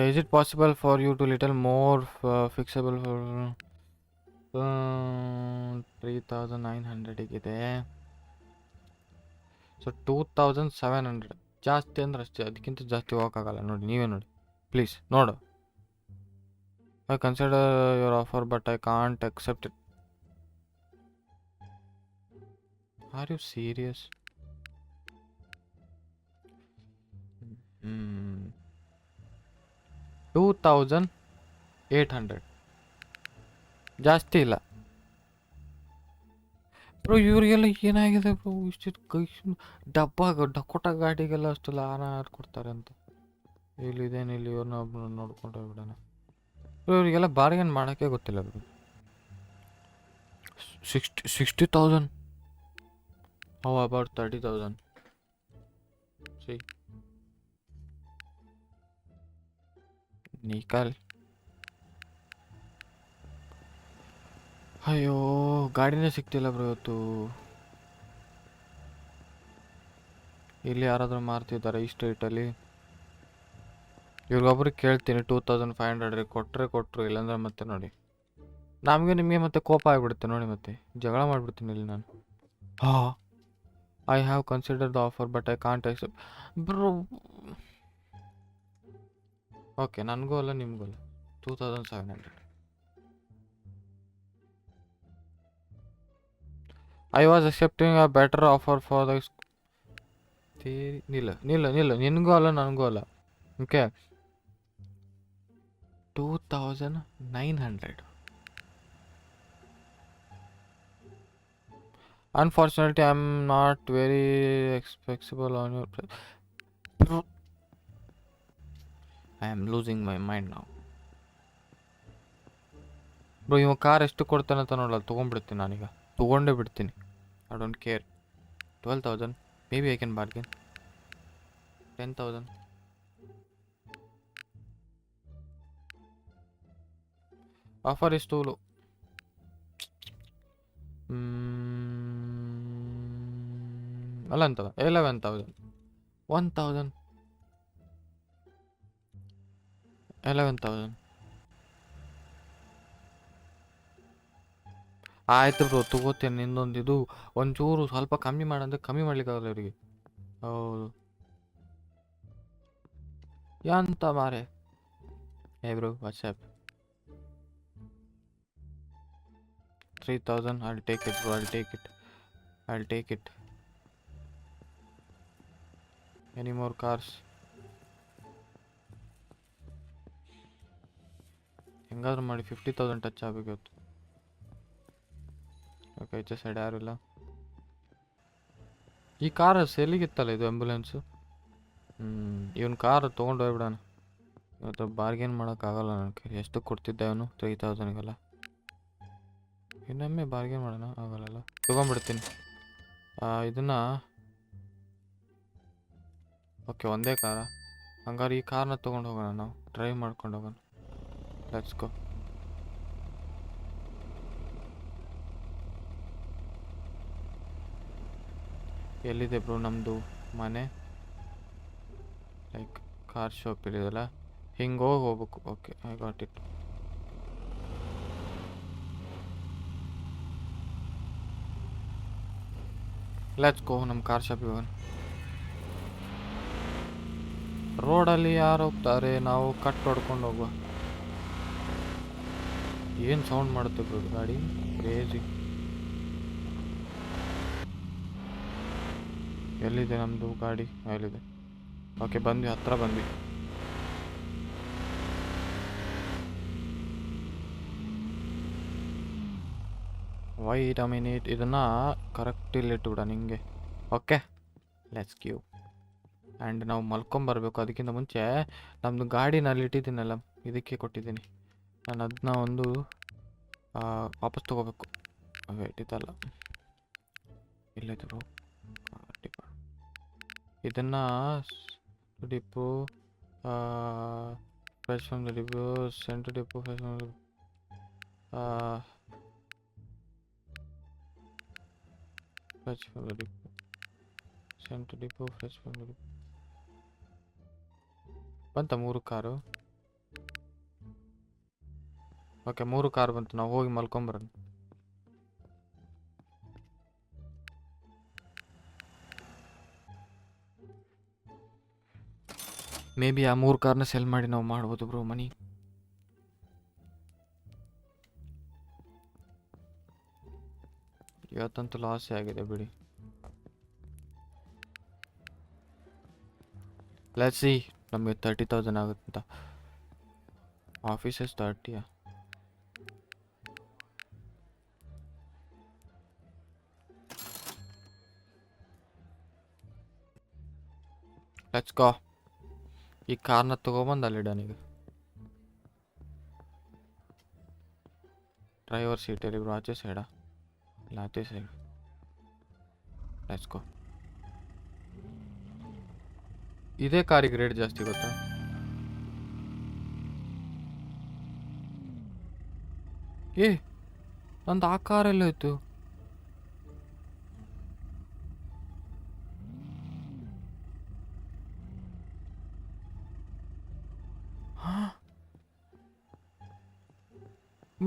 Is it possible for you to little more fixable for 3900 ಇದೆ. ಸೊ 2700 ಜಾಸ್ತಿ ಅಂದ್ರೆ ಅಷ್ಟೇ, ಅದಕ್ಕಿಂತ ಜಾಸ್ತಿ ಹೋಗೋಕ್ಕಾಗಲ್ಲ. ನೋಡಿ, ನೀವೇ ನೋಡಿ ಪ್ಲೀಸ್. ನೋಡು, I consider your offer but I can't accept it. Are you serious? 2800 ಜಾಸ್ತಿ ಇಲ್ಲ ಬ್ರೋ. ಇವರಿಗೆಲ್ಲ ಏನಾಗಿದೆ ಬ್ರೋ? ಇಷ್ಟು ಕೈ ಡಕೋಟ ಗಾಡಿಗೆಲ್ಲ ಅಷ್ಟೆಲ್ಲ ಆರಾರು ಕೊಡ್ತಾರೆ ಅಂತ. ಇಲ್ಲಿ ಇವ್ರನ್ನ ಒಬ್ಬರು ನೋಡ್ಕೊಂಡು ಹೋಗ್ಬಿಡೋಣ ಬ್ರೋ. ಇವರಿಗೆಲ್ಲ ಬಾರ್ಗೇನ್ ಮಾಡೋಕ್ಕೆ ಗೊತ್ತಿಲ್ಲ ಬ್ರೋ. 60,000. How about 30,000? ಸಿ ನಿಕಾಲ್. ಅಯ್ಯೋ, ಗಾಡಿನೇ ಸಿಗ್ತಿಲ್ಲ ಬ್ರೋ ಇವತ್ತು. ಇಲ್ಲಿ ಯಾರಾದರೂ ಮಾರ್ತಿದ್ದಾರೆ ಈ ಸ್ಟ್ರೀಟಲ್ಲಿ. ಇವ್ರಿಗೊಬ್ರಿಗೆ ಕೇಳ್ತೀನಿ 2500 ಕೊಟ್ಟರು, ಇಲ್ಲಾಂದ್ರೆ ಮತ್ತೆ ನೋಡಿ ನಿಮಗೆ ಮತ್ತೆ ಕೋಪ ಆಗಿಬಿಡುತ್ತೆ ನೋಡಿ, ಮತ್ತೆ ಜಗಳ ಮಾಡಿಬಿಡ್ತೀನಿ ಇಲ್ಲಿ ನಾನು. I have consider the offer but I can't accept bro. Okay, ನನಗೂ ಅಲ್ಲ ನಿಮಗೂ ಅಲ್ಲ. 2700. I was accepting a better offer for the ನಿಲ್ಲ ನಿನಗೂ ಅಲ್ಲ ನನಗೂ ಅಲ್ಲ. Okay 2900. Unfortunately, I'm not very flexible on your price. Bro, I am losing my mind now. Bro, ಇವ ಕಾರ್ ಎಷ್ಟು ಕೊಡ್ತಾನಂತ ನೋಡಲ್ಲ, ತೊಗೊಂಡ್ಬಿಡ್ತೀನಿ ನಾನೀಗ. ತೊಗೊಂಡೇ ಬಿಡ್ತೀನಿ. I don't care. 12,000. Maybe I can bargain. 10,000. Offer is two low. ಅಲ್ಲ ಅಂತಲ್ಲ, 11,000. 1,000. 11,000. ಆಯ್ತು ಬ್ರೋ, ತಗೋತೇನೆ. ನಿಂದೊಂದು ಇದು ಒಂಚೂರು ಸ್ವಲ್ಪ ಕಮ್ಮಿ ಮಾಡಂದ್ರೆ ಕಮ್ಮಿ ಮಾಡ್ಲಿಕ್ಕಾಗಲ್ಲ ಇವರಿಗೆ. ಹೌದು, ಎಂತ ಮಾರೆ. Hey bro, WhatsApp 3,000. I'll take it bro, I'll take it. Any more cars? ಹೆಂಗಾದ್ರೂ ಮಾಡಿ 50,000 ಟಚ್ ಆಗಬೇಕಿತ್ತು. ಓಕೆ, ಈಚೆ ಸೈಡ್ ಯಾರು ಇಲ್ಲ. ಈ ಕಾರ್ ಸೇಲಿಗಿತ್ತಲ್ಲ ಇದು ಆಂಬ್ಯುಲೆನ್ಸು. ಇವನ್ ಕಾರ್ ತೊಗೊಂಡು ಹೋಗ್ಬಿಡೋಣ ಇವತ್ತು. ಬಾರ್ಗೇನ್ ಮಾಡೋಕ್ಕಾಗಲ್ಲ ನನ್ನ ಕೈ. ಎಷ್ಟು ಕೊಡ್ತಿದ್ದೆ ಅವನು? 3,000ಗೆಲ್ಲ. ಇನ್ನೊಮ್ಮೆ ಬಾರ್ಗೇನ್ ಮಾಡೋಣ, ಆಗಲ್ಲ. ತೊಗೊಂಡ್ಬಿಡ್ತೀನಿ ಇದನ್ನು. ಓಕೆ, ಒಂದೇ ಕಾರ. ಹಂಗಾರೆ ಈ ಕಾರ್ನ ತೊಗೊಂಡು ಹೋಗೋಣ, ನಾವು ಡ್ರೈವ್ ಮಾಡ್ಕೊಂಡು ಹೋಗೋಣ. Let's go. ಎಲ್ಲಿದೆ ಬ್ರೋ ನಮ್ಮದು ಮನೆ? ಲೈಕ್ ಕಾರ್ ಶಾಪ್ ಇರೋದಲ್ಲ, ಹಿಂಗೆ ಹೋಗ್ಬೇಕು. Okay, I got it. Let's go ನಮ್ಮ ಕಾರ್ ಶಾಪಿಗೆ ಹೋಗೋಣ. ರೋಡಲ್ಲಿ ಯಾರು ಹೋಗ್ತಾರೆ, ನಾವು ಕಟ್ ಹೊಡ್ಕೊಂಡು ಹೋಗುವ. ಏನು ಸೌಂಡ್ ಮಾಡುತ್ತೆ ಬ್ರೋ ಗಾಡಿ, ಕ್ರೇಜಿ. ಎಲ್ಲಿದೆ ನಮ್ಮದು ಗಾಡಿ? ಎಲ್ಲಿದೆ? ಓಕೆ, ಬಂದ್ವಿ, ಹತ್ರ ಬಂದ್ವಿ. ವೈಟ್ ಅ ಮಿನಿಟ್, ಇದನ್ನು ಕರೆಕ್ಟ್ ಇಲ್ಲಿ ಇಟ್ಟುಬಿಡ ನಿಂಗೆ. Okay, let's Q. ಆ್ಯಂಡ್ ನಾವು ಮಲ್ಕೊಂಬರ್ಬೇಕು. ಅದಕ್ಕಿಂತ ಮುಂಚೆ ನಮ್ಮದು ಗಾಡಿನಲ್ಲಿ ಇಟ್ಟಿದ್ದೀನಲ್ಲ, ಇದಕ್ಕೆ ಕೊಟ್ಟಿದ್ದೀನಿ ನಾನು. ಅದನ್ನ ಒಂದು ವಾಪಸ್ ತೊಗೋಬೇಕು. ವೇಟ್, ಇದಲ್ಲ, ಇಲ್ಲಿದ್ರು. ಇದನ್ನು depot, fresh from the depot, sent depot, fresh from fresh from the depot, sent depot, fresh from the depot. ಬಂತ 3 ಕಾರು? ಓಕೆ, 3 ಕಾರು ಬಂತು. ನಾವು ಹೋಗಿ ಮಲ್ಕೊಂಬರೋಣ. ಮೇ ಬಿ ಆ 3 ಕಾರ್ನ ಸೆಲ್ ಮಾಡಿ ನಾವು ಮಾಡ್ಬೋದು ಬ್ರೋ ಮನಿ. ಇವತ್ತಂತೂ ಲಾಸೇ ಆಗಿದೆ ಬಿಡಿ. ಲೆಟ್ಸ್ ಸಿ ನಮಗೆ 30,000 ಆಗುತ್ತಂತ. ಆಫೀಸಸ್ 30. Let's go. ಈ ಕಾರ್ನ ತೊಗೊಬಂದು ಅಲ್ಲಿಡನೀಗ. ಡ್ರೈವರ್ ಸೀಟಲ್ಲಿ ಇಬ್ರು ಆಚೆ ಸೈಡ? ಇಲ್ಲ, ಆಚೆ ಸೈಡ್. Let's go. ಇದೇ ಕಾರಿಗೆ ರೇಟ್ ಜಾಸ್ತಿ ಗೊತ್ತಾ? ಏ, ನಂದು ಆ ಕಾರೆಲ್ಲ ಹೋಯ್ತು.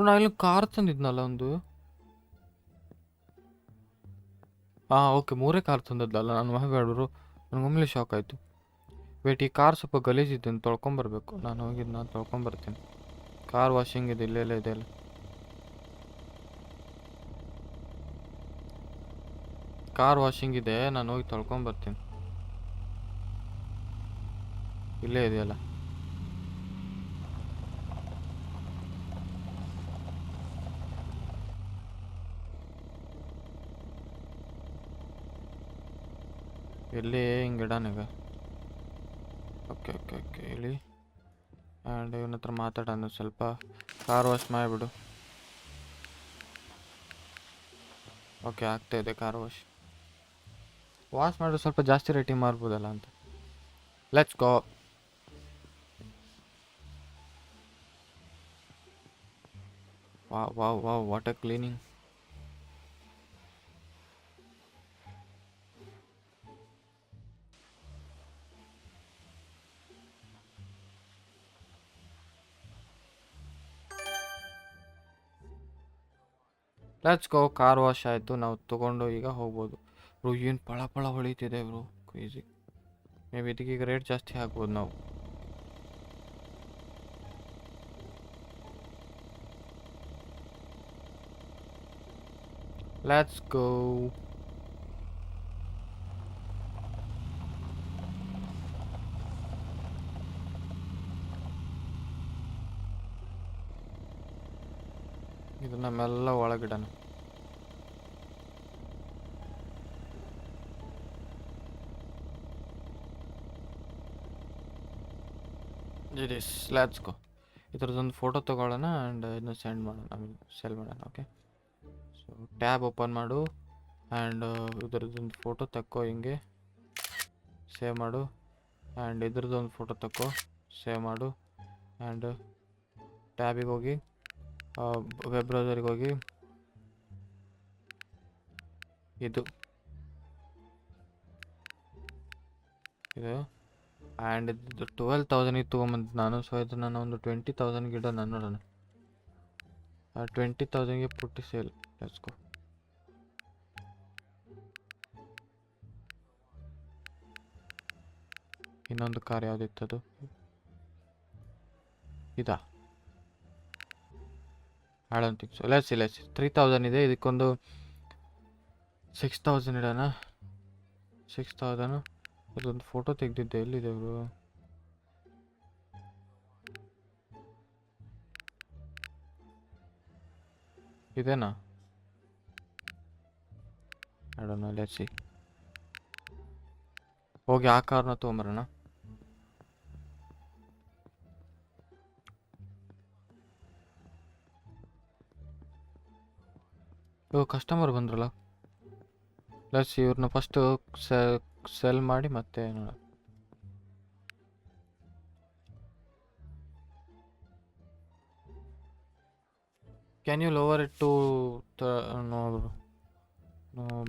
ನಾ ಇಲ್ಲಿ ಕಾರ್ ತಂದಿದ್ನಲ್ಲ ಒಂದು. ಓಕೆ, 3 ಕಾರ್ ತಂದದ್ದಲ್ಲ ನಾನು. ಮಹಾಬೇಡರು, ನನಗೊಮ್ಮೆ ಶಾಕ್ ಆಯಿತು. ವೇಟ್, ಈ ಕಾರ್ ಸ್ವಲ್ಪ ಗಲೀಜಿದ್ದೀನಿ, ತೊಳ್ಕೊಂಬರ್ಬೇಕು. ನಾನು ಹೋಗಿದ್ದು ನಾನು ತೊಳ್ಕೊಂಬರ್ತೀನಿ. ಕಾರ್ ವಾಷಿಂಗ್ ಇದೆ, ಇಲ್ಲೆಲ್ಲ ಇದೆ ಅಲ್ಲ. ಕಾರ್ ವಾಷಿಂಗ್ ಇದೆ, ನಾನು ಹೋಗಿ ತೊಳ್ಕೊಂಬರ್ತೀನಿ. ಇಲ್ಲೇ ಇದೆಯಲ್ಲ. ಎಲ್ಲಿ ಹಿಂಗೆ ಇಡಾನೀಗ? ಓಕೆ ಓಕೆ ಓಕೆ, ಹೇಳಿ. ಆ್ಯಂಡ್ ಇವನ ಹತ್ರ ಮಾತಾಡೋಣ ಸ್ವಲ್ಪ. ಕಾರ್ ವಾಶ್ ಮಾಡಿಬಿಡು. ಓಕೆ, ಆಗ್ತಾಯಿದೆ ಕಾರ್ ವಾಶ್. ಮಾಡಿದ್ರೆ ಸ್ವಲ್ಪ ಜಾಸ್ತಿ ರೇಟಿಂಗ್ ಮಾಡ್ಬೋದಲ್ಲ ಅಂತ. Let's go. Wow, what a cleaning. Let's go. Car wash ಆಯಿತು, ನಾವು ತೊಗೊಂಡು ಈಗ ಹೋಗ್ಬೋದು. ಬ್ರೋ, ಏನು ಪಳ ಪಳ ಹೊಳಿತಿದೆ ಬ್ರೋ, ಕ್ರೇಜಿ. ಮೇ ಬಿ ಇದಕ್ಕೆ ಈಗ ರೇಟ್ ಜಾಸ್ತಿ ಆಗ್ಬೋದು ನಾವು. Let's go. ಇದನ್ನ ಮೆಲ್ಲ ಒಳಗಿಡೋಣ. ಇಸ್ ಲೆಟ್ಸ್ ಗೋ. ಇದರದೊಂದು ಫೋಟೋ ತೊಗೊಳ್ಳೋಣ ಆ್ಯಂಡ್ ಇದನ್ನ ಸೆಂಡ್ ಮಾಡೋಣ, ಸೆಲ್ ಮಾಡೋಣ. ಓಕೆ, ಸೊ ಟ್ಯಾಬ್ ಓಪನ್ ಮಾಡು ಆ್ಯಂಡ್ ಇದರದೊಂದು ಫೋಟೋ ತಕ್ಕೋ, ಹಿಂಗೆ ಸೇವ್ ಮಾಡು. ಆ್ಯಂಡ್ ಇದ್ರದ್ದೊಂದು ಫೋಟೋ ತಕ್ಕೋ, ಸೇವ್ ಮಾಡು. ಆ್ಯಂಡ್ ಟ್ಯಾಬಿಗೆ ಹೋಗಿ, ವೆಬ್ ಬ್ರೌಸರ್ಗೆ ಹೋಗಿ, ಇದು ಇದು ಆ್ಯಂಡ್ ಇದು 12,000 ತೊಗೊಂಬಂದು ನಾನು. ಸೊ ಇದು ನಾನು ಒಂದು 20,000 ಗಿಡ ನಾನು ನೋಡೋಣ. 20,000ಗೆ ಪುಟ್ಟಿ ಸೇಲ್. Let's go. ಇನ್ನೊಂದು ಕಾರ್ ಯಾವುದಿತ್ತದು? ಇದಾ? I don't think so. Let's 3,000 ಇದೆ. ಇದಕ್ಕೊಂದು 6,000 ಇಡೋಣ. 6,000. ಇದೊಂದು ಫೋಟೋ ತೆಗೆದಿದ್ದೆ. ಎಲ್ಲಿದೆ ಇವರು? ಇದೇನಾ? I don't know. Let's see. ಹೋಗಿ ಆ ಕಾರ್ನ ತೊಗೊಂಬರೋಣ. ಕಸ್ಟಮರ್ ಬಂದ್ರಲ್ಲ. ಲೆಟ್ಸ್ ಇವ್ರನ್ನ ಫಸ್ಟು ಸೆಲ್ ಮಾಡಿ ಮತ್ತೆ ನೋಡ. Can you lower it to ನೋಡ್ರು?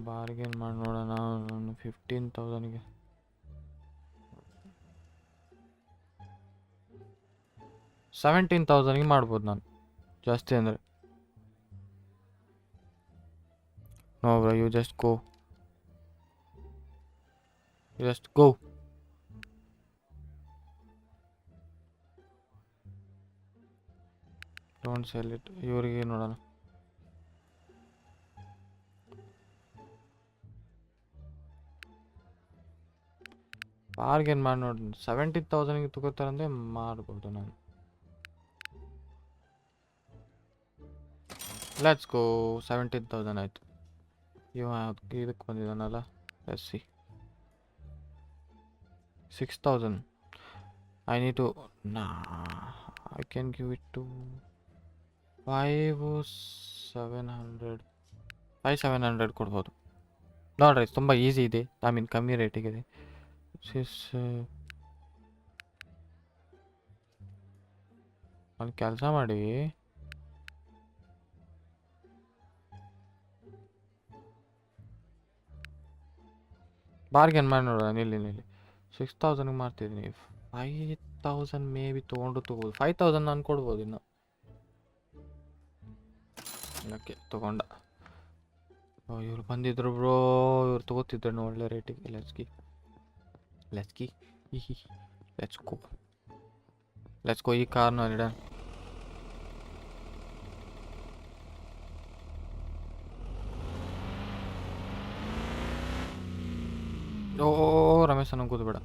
ಬಾರ್ಗೇನ್ ಮಾಡಿ ನೋಡೋಣ. 15,000ಗೆ 17,000ಗೆ ಮಾಡ್ಬೋದು ನಾನು, ಜಾಸ್ತಿ ಅಂದರೆ. No bro, you just go. Don't sell it. ಇವರಿಗೆ ನೋಡೋಣ. ಬಾರ್ಗೇನ್ ಮಾಡಿ ನೋಡಿ. 17,000ಗೆ ತಗೋತಾರಂದ್ರೆ ಮಾಡ್ಬೋದು ನಾನು. Let's go. 17,000 ಆಯಿತು. ಇದಕ್ಕೆ ಬಂದಿದ್ದಾನಲ್ಲ. Let's see. 6,000. I need to. I can give it to 5,700. 5,700 ಕೊಡ್ಬೋದು ನೋಡ್ರಿ. ತುಂಬ ಈಸಿ ಇದೆ. ಐ ಮೀನ್ ಕಮ್ಮಿ ರೇಟಿಗಿದೆ. ಒಂದು ಕೆಲಸ ಮಾಡಿ, ಬಾರ್ಗೇನ್ ಮಾಡಿ ನೋಡೋಣ. ನಿಲ್ಲಿ 6,000ಗೆ ಮಾಡ್ತಿದ್ದೀನಿ. 5,000 ಮೇ ಬಿ ತೊಗೋಬೋದು. 5,000 ನಾನು ಕೊಡ್ಬೋದು ಇನ್ನು. ಓಕೆ, ತೊಗೊಂಡ. ಇವ್ರು ಬಂದಿದ್ರು ಬ್ರೋ. ಇವ್ರು ತೊಗೋತಿದ್ರು ಒಳ್ಳೆ ರೇಟಿಗೆ. Let's go. ಈ ಕಾರ್ನ ಇಡ. ಓ ರಮೇಶ್ ಅನ್ನೋ ಕೂತ್ಬೇಡ.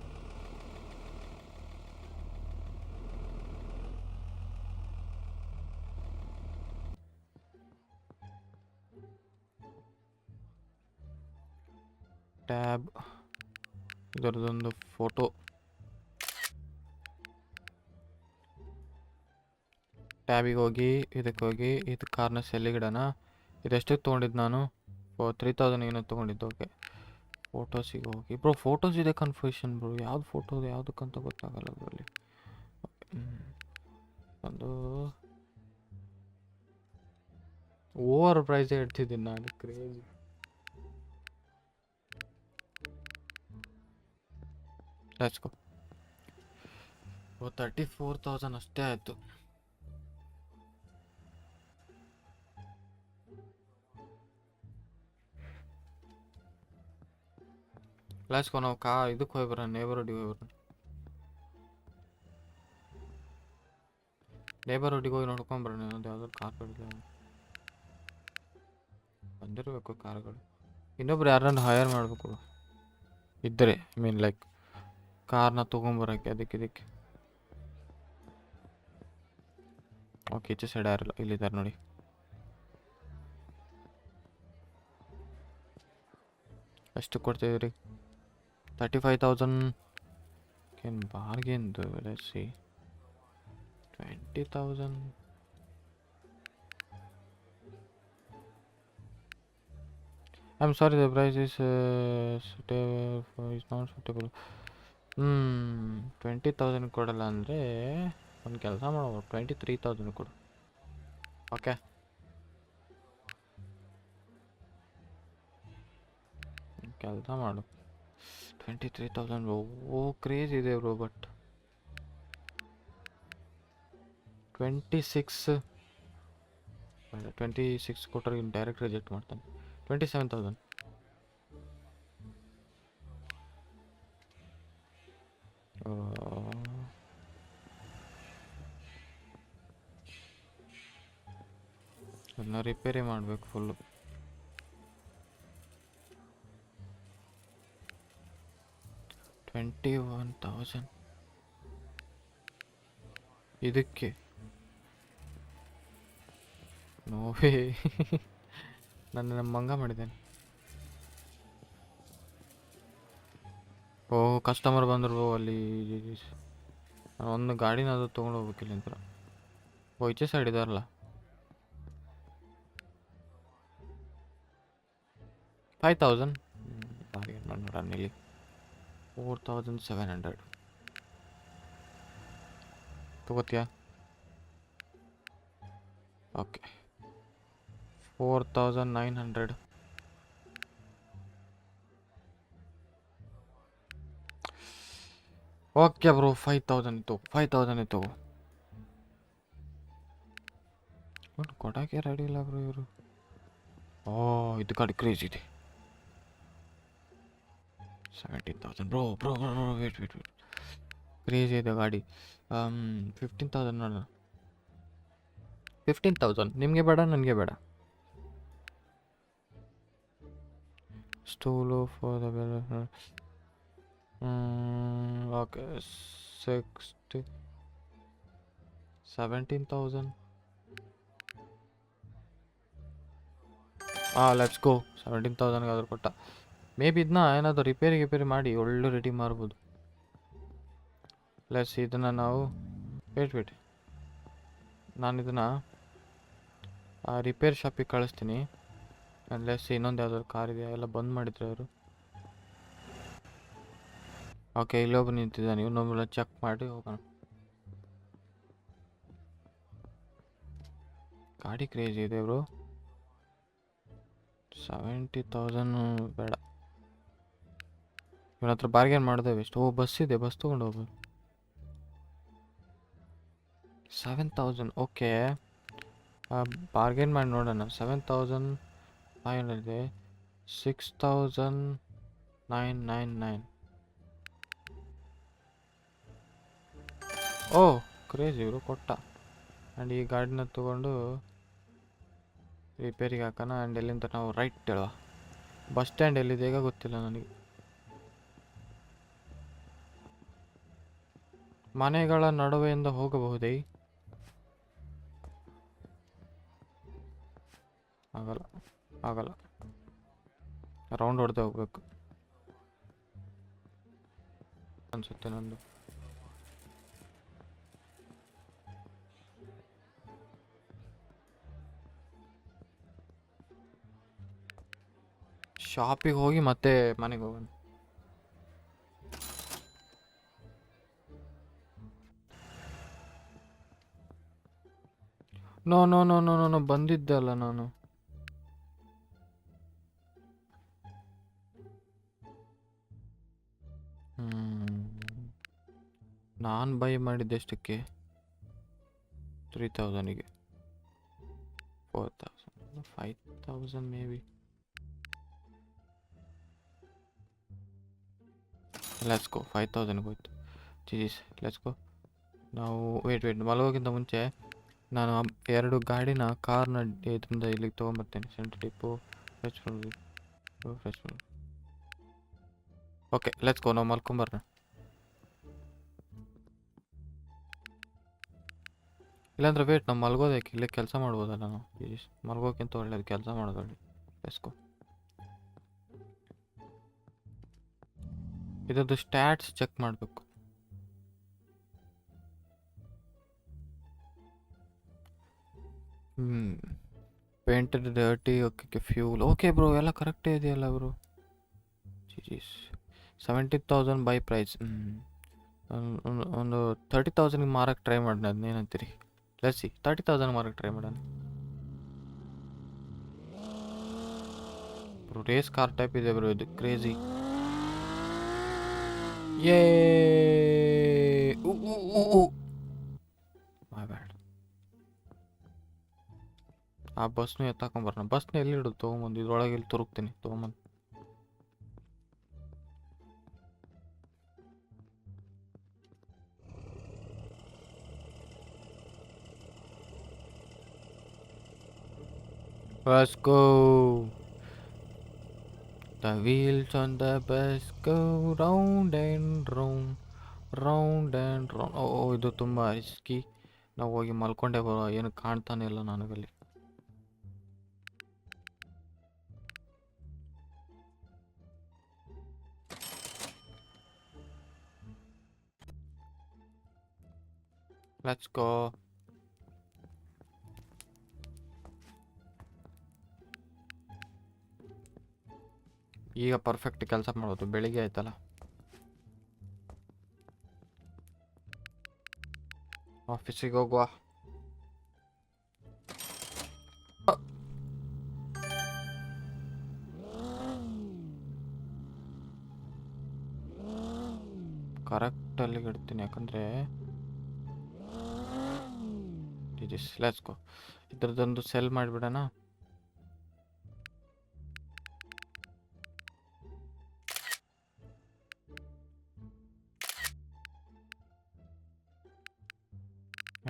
ಟ್ಯಾಬ್. ಇದರದೊಂದು ಫೋಟೋ. ಟ್ಯಾಬಿಗೆ ಹೋಗಿ ಇದಕ್ಕೆ ಹೋಗಿ ಇದು ಕಾರ್ನ ಸೆಲ್ಲಿಗಿಡೋಣ. ಇದೆಷ್ಟಕ್ಕೆ ತೊಗೊಂಡಿದ್ದು ನಾನು? 3,000 ಏನೋ ತೊಗೊಂಡಿದ್ದು. ಓಕೆ, ಫೋಟೋಸಿಗೆ ಹೋಗಿ. ಬ್ರೋ ಫೋಟೋಸ್ ಇದೆ ಕನ್ಫ್ಯೂಷನ್ ಬ್ರೋ. ಯಾವ್ದು ಫೋಟೋ ಯಾವುದಕ್ಕಂತ ಗೊತ್ತಾಗಲ್ಲ ಅದರಲ್ಲಿ. ಒಂದು ಓವರ್ ಪ್ರೈಸೇ ಇಡ್ತಿದ್ದೀನಿ ನಾನು. ಕ್ರೇಜಿ. ಲೆಟ್ಸ್ ಗೋ. 34,000 ಅಷ್ಟೇ ಆಯಿತು. Let's go. ನಾವು ಇದಕ್ಕೆ ಹೋಗಿ ಬರೋಣ. ನೇಬರ್ಹುಡ್ಡಿಗೆ ಹೋಗಿ ಬರೋಣ. ನೇಬರ್ಹುಡ್ಡಿಗೆ ಹೋಗಿ ನೋಡ್ಕೊಂಬರೋಣ. ಯಾವ್ದಾದ್ರು ಕಾರ್ ಬಂದಿರಬೇಕು ಕಾರ್ಗಳು. ಇನ್ನೊಬ್ರು ಯಾರನ್ನ ಹೈಯರ್ ಮಾಡಬೇಕು ಇದ್ದರೆ. ಐ ಮೀನ್ ಲೈಕ್ ಕಾರ್ನ ತೊಗೊಂಬರೋಕ್ಕೆ ಇದಕ್ಕೆ. ಓಕೆ, ಈಚೆ ಸೈಡ್ ಯಾರಿಲ್ಲ. ಇಲ್ಲಿದ್ದಾರೆ ನೋಡಿ. ಎಷ್ಟು ಕೊಡ್ತಿದ್ರಿ? 35,000. ಏನು ಬಾರ್ಗೇನ್ದು? Let's see. 20,000. I'm sorry, the price is not suitable. 20,000 ಕೊಡಲ್ಲ ಅಂದರೆ ಒಂದು ಕೆಲಸ ಮಾಡೋದು. 23,000 ಕೊಡು. ಓಕೆ, ಕೆಲಸ ಮಾಡು. 23,000 ಬ್ರೋ. ಓ ಕ್ರೇಜ್ ಇದೆ ಬ್ರೋ. ಬಟ್ 26 ಕೊಟ್ಟರೆ ಡೈರೆಕ್ಟ್ ರಿಜೆಕ್ಟ್ ಮಾಡ್ತಾನೆ. 27,000. ಅದನ್ನ ರಿಪೇರಿ ಮಾಡಬೇಕು ಫುಲ್ಲು. $21,000 ಇದಕ್ಕೆ ನೋವೇ. ನನ್ನ ಮಂಗ ಮಾಡಿದ್ದೇನೆ. ಓ ಕಸ್ಟಮರ್ ಬಂದರು ಅಲ್ಲಿ. ನಾನು ಒಂದು ಗಾಡಿನ ಅದು ತೊಗೊಂಡು ಹೋಗ್ಬೇಕಿಲ್ಲ ಅಂತ. ಓ ಈಚೆ ಸೈಡ್ ಇದಾರಲ್ಲ. 5,000 ಇಲ್ಲಿ 4,700 ತಗೋತಿಯಾ? ಓಕೆ 4,900. ಓಕೆ ಬ್ರೋ 5,000 ಇತ್ತು. 5,000 ಇತ್ತು. ಕೊಡೋಕ್ಕೆ ರೆಡಿ ಇಲ್ಲ ಬ್ರೋ ಇವರು. ಓ ಇದು ಗಾಡಿ ಕ್ರೇಜ್ ಇದೆ. 17,000 ಬ್ರೋ. ವೇಟ್ ಕ್ರೇಜ್ ಇದೆ ಗಾಡಿ. 15,000 ನೋಡೋಣ. 15,000 ನಿಮಗೆ ಬೇಡ, ನನಗೆ ಬೇಡ. Stool for the okay 17,000. Let's go. 17,000 ಆದರೂ ಕೊಟ್ಟ. ಮೇ ಬಿ ಇದನ್ನ ಏನಾದರೂ ರಿಪೇರಿ ಮಾಡಿ ಒಳ್ಳೆ ರೆಡಿ ಮಾಡ್ಬೋದು. ಲೆಟ್ಸ್ ಇದನ್ನು ನಾವು ವೇಟ್ ನಾನು ಇದನ್ನು ರಿಪೇರ್ ಶಾಪಿಗೆ ಕಳಿಸ್ತೀನಿ. ಲೆಟ್ಸ್ ಇನ್ನೊಂದು ಯಾವ್ದಾದ್ರು ಕಾರ್ ಇದೆಯಾ? ಎಲ್ಲ ಬಂದ್ ಮಾಡಿದ್ರೆ ಅವರು. ಓಕೆ ಇಲ್ಲೊಬ್ಬ ನಿಂತಿದ್ದಾನೆ. ಇನ್ನೊಬ್ಬನ ಚೆಕ್ ಮಾಡಿ ಹೋಗೋಣ. ಗಾಡಿ ಕ್ರೇಜ್ ಇದೆ ಬ್ರೋ. 70,000 ಬೇಡ. ಇವನ ಹತ್ರ ಬಾರ್ಗೇನ್ ಮಾಡಿದೆ ವೆಸ್ಟ್. ಓ ಬಸ್ ಇದೆ, ಬಸ್ ತೊಗೊಂಡು ಹೋಗ್ಬೋದು. 7,000 ಓಕೆ. ಬಾರ್ಗೇನ್ ಮಾಡಿ ನೋಡೋಣ. 7,500 ಇದೆ. 6,999. ಓ ಕ್ರೇಜ್ ಇವರು ಕೊಟ್ಟ. ಆ್ಯಂಡ್ ಈ ಗಾಡಿನ ತೊಗೊಂಡು ರಿಪೇರಿಗೆ ಹಾಕೋಣ. ಆ್ಯಂಡ್ ಎಲ್ಲಿಂದ ನಾವು ರೈಟ್ ಹೇಳುವ. ಬಸ್ ಸ್ಟ್ಯಾಂಡ್ ಎಲ್ಲಿದೆ ಈಗ ಗೊತ್ತಿಲ್ಲ ನನಗೆ. ಮನೆಗಳ ನಡುವೆಯಿಂದ ಹೋಗಬಹುದೇ? ಆಗಲ್ಲ. ರೌಂಡ್ ಹೊಡೆದೇ ಹೋಗ್ಬೇಕು ಅನ್ಸುತ್ತೆ ನಂದು. ಶಾಪಿಗೆ ಹೋಗಿ ಮತ್ತೆ ಮನೆಗೆ ಹೋಗೋಣ. ನೋ ಬಂದಿದ್ದೆ ಅಲ್ಲ ನಾನು. ನಾನು ಬೈ ಮಾಡಿದ್ದೆ ಎಷ್ಟಕ್ಕೆ? 3,000ಗೆ. 4,000 5,000 ಮೇ ಬಿ. Let's go. 5,000ಗೆ ಹೋಯ್ತು. Cheese let's go. ನಾವು ವೇಟ್ ಮಲಗೋಕ್ಕಿಂತ ಮುಂಚೆ ನಾನು 2 ಗಾಡಿನ ಕಾರ್ನ ಇದರಿಂದ ಇಲ್ಲಿಗೆ ತೊಗೊಂಬರ್ತೇನೆ. ಸೆಂಟ್ರ್ depot fresh okay let's go. ನಾವು ಮಲ್ಕೊಂಬರೋಣ. ಇಲ್ಲಾಂದ್ರೆ ವೇಟ್ ನಾವು ಮಲ್ಗೋದಕ್ಕೆ ಇಲ್ಲೇ ಕೆಲಸ ಮಾಡ್ಬೋದಲ್ಲ ನಾವು. ಮಲ್ಗೋಕ್ಕಿಂತ ಒಳ್ಳೇದು ಕೆಲಸ ಮಾಡೋದು. Let's go. ಇದರದ್ದು ಸ್ಟ್ಯಾಟ್ಸ್ ಚೆಕ್ ಮಾಡಬೇಕು. Painted dirty. Okay fuel okay bro ಎಲ್ಲ ಕರೆಕ್ಟೇ ಇದೆಯಲ್ಲ ಬ್ರೋ. 70,000 by price. ಒಂದು 30,000ಗೆ ಮಾರಕ್ಕೆ ಟ್ರೈ ಮಾಡೋಣ. ಅದನ್ನೇನಂತೀರಿ? Let's see. 30,000 ಮಾರಕ್ಕೆ ಟ್ರೈ ಮಾಡೋಣ. ಬ್ರೋ ರೇಸ್ ಕಾರ್ ಟೈಪ್ ಇದೆ ಬ್ರೋ ಇದು. ಕ್ರೇಜಿ. ಯೇ ಮೈ ಬ್ಯಾಡ್. ಆ ಬಸ್ನು ಎತ್ತಾಕೊಂಬರೋಣ. ಬಸ್ನ ಎಲ್ಲಿ ಇಡೋದು? ತೊಗೊಂಬಂದು ಇದ್ರೊಳಗೆ ಇಲ್ಲಿ ತುರುಕ್ತೀನಿ. ತೊಗೊಂಬಂದು let's go. The wheels on the bus go round and round, round and round. ಓ ಇದು ತುಂಬ ರಿಸ್ಕಿ. ನಾವು ಹೋಗಿ ಮಲ್ಕೊಂಡೇ ಬರೋ, ಏನು ಕಾಣ್ತಾನೆ ಇಲ್ಲ ನನಗಲ್ಲಿ. Let's go. ಈಗ ಪರ್ಫೆಕ್ಟ್ ಕೆಲಸ ಮಾಡೋದು. ಬೆಳಿಗ್ಗೆ ಆಯ್ತಲ್ಲ. ಆಫೀಸಿಗೆ ಹೋಗುವ. ಕರೆಕ್ಟ್ ಅಲ್ಲಿಗೆ ಇಡ್ತೀನಿ, ಯಾಕಂದರೆ ಲೆಟ್ಸ್ ಗೋ. ಇದ್ರದ್ದೊಂದು ಸೆಲ್ ಮಾಡಿಬಿಡೋಣ.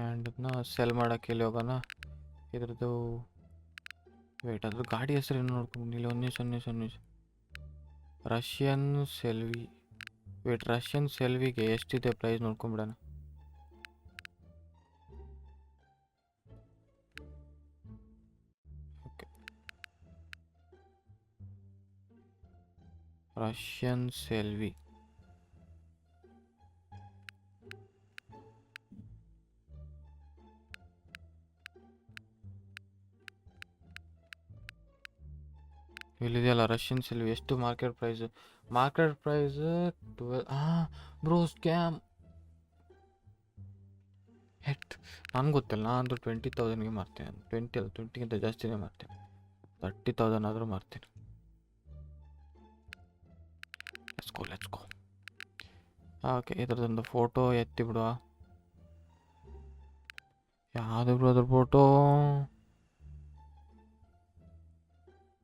ಆ್ಯಂಡ್ ಇದನ್ನ ಸೆಲ್ ಮಾಡೋಕ್ಕೆ ಇಲ್ಲಿ ಹೋಗೋಣ. ಇದ್ರದ್ದು ವೇಟ್, ಅದ್ರ ಗಾಡಿ ಹೆಸರು ಏನು ನೋಡ್ಕೊಂಡು ಇಲ್ಲಿ. ಒಂದು ರಷ್ಯನ್ ಸೆಲ್ವಿ. ವೇಟ್, ರಷ್ಯನ್ ಸೆಲ್ವಿಗೆ ಎಷ್ಟಿದೆ ಪ್ರೈಸ್ ನೋಡ್ಕೊಂಬಿಡೋಣ. ಓಕೆ, ರಷ್ಯನ್ ಸೆಲ್ವಿ ಇಲ್ಲಿದೆಯಲ್ಲ. ರಷ್ಯನ್ ಸೆಲ್ವಿ ಎಷ್ಟು market price? Market price 12. Bro scam. ಹೆಟ್, ನನಗೆ ಗೊತ್ತಿಲ್ಲ. ನಾನು 20,000ಗೆ ಮಾರ್ತೀನಿ. 20 ಅಲ್ಲ, 20ಗಿಂತ ಜಾಸ್ತಿನೇ ಮಾರ್ತೀನಿ. 30,000 ಆದರೂ ಮಾರ್ತೀನಿ. Let's go. ಓಕೆ, ಇದ್ರದ್ದೊಂದು ಫೋಟೋ ಎತ್ತಿ ಬಿಡುವ. ಯಾವುದು ಅದ್ರ ಫೋಟೋ?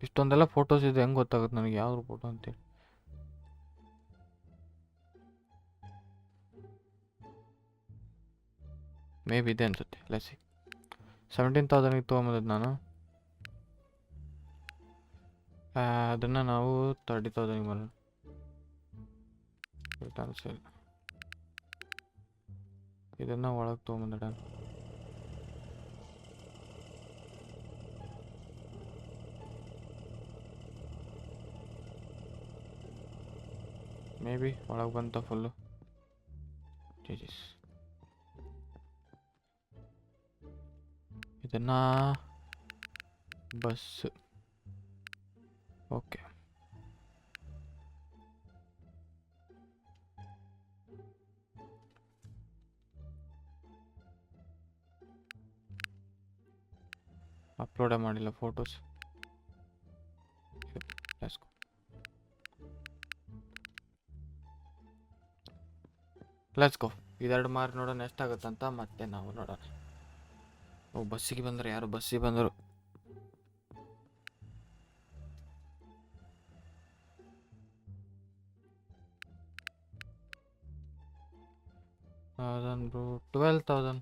ಇಷ್ಟೊಂದೆಲ್ಲ ಫೋಟೋಸ್ ಇದೆ, ಹೆಂಗೆ ಗೊತ್ತಾಗುತ್ತೆ ನನಗೆ ಯಾವ್ದು ಫೋಟೋ ಅಂತೇಳಿ? ಮೇ ಬಿ ಇದೆ ಅನ್ಸುತ್ತೆ. Let's see. 17,000ಗೆ ತೊಗೊಂಬಂದಿದ್ದು ನಾನು. ಅದನ್ನು ನಾವು 30,000ಗೆ ಬರೋಣ. ಇದನ್ನು ಒಳಗೆ ತೊಗೊಂಬಂದಿಡ. ಮೇ ಬಿ ಒಳಗೆ ಬಂತ ಫುಲ್ಲು. ಜೀಸ್, ಇದನ್ನ ಬಸ್. ಓಕೆ, ಅಪ್ಲೋಡೇ ಮಾಡಿಲ್ಲ ಫೋಟೋಸ್. Let's go. ಲೆಟ್ಸ್ ಗೋ. ಇದೆರಡು ಮಾರಿ ನೋಡೋಣ ಎಷ್ಟಾಗುತ್ತಂತ, ಮತ್ತೆ ನಾವು ನೋಡೋಣ. ಓ, ಬಸ್ಸಿಗೆ ಬಂದರು. ಯಾರು ಬಸ್ಸಿಗೆ ಬಂದರು? ಬ್ರೋ 12,000.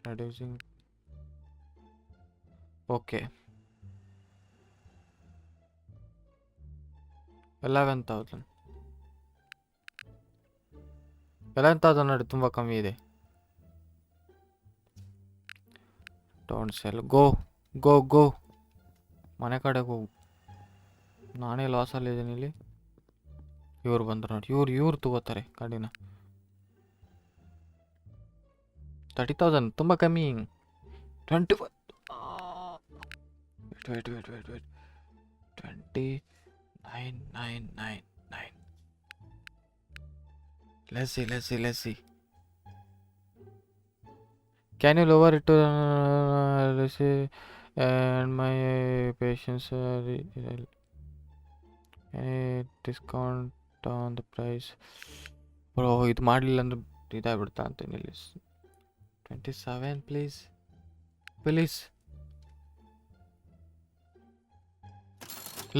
reducing. ಓಕೆ, 11,000. 11,000 ನೋಡಿ, ತುಂಬ ಕಮ್ಮಿ ಇದೆ. Don't sell. Go go go. ಮನೆ ಕಡೆಗೆ ಹೋಗು. ನಾನೇ ಲಾಸಲ್ಲಿದ್ದೀನಿ ಇಲ್ಲಿ. ಇವ್ರು ಬಂದರು ನೋಡಿ. ಇವ್ರು ತಗೋತಾರೆ ಗಾಡಿನ. 30,000 ತುಂಬ ಕಮ್ಮಿ. 21. Wait 29,999. Let's see. Can you lower it to and my patience discount on the price. Bro ಇದು ಮಾಡಲಿಲ್ಲ ಅಂದ್ರೆ ಇದಾಗ್ಬಿಡ್ತಾ ಅಂತ ಇಲ್ಲಿ 27 please please.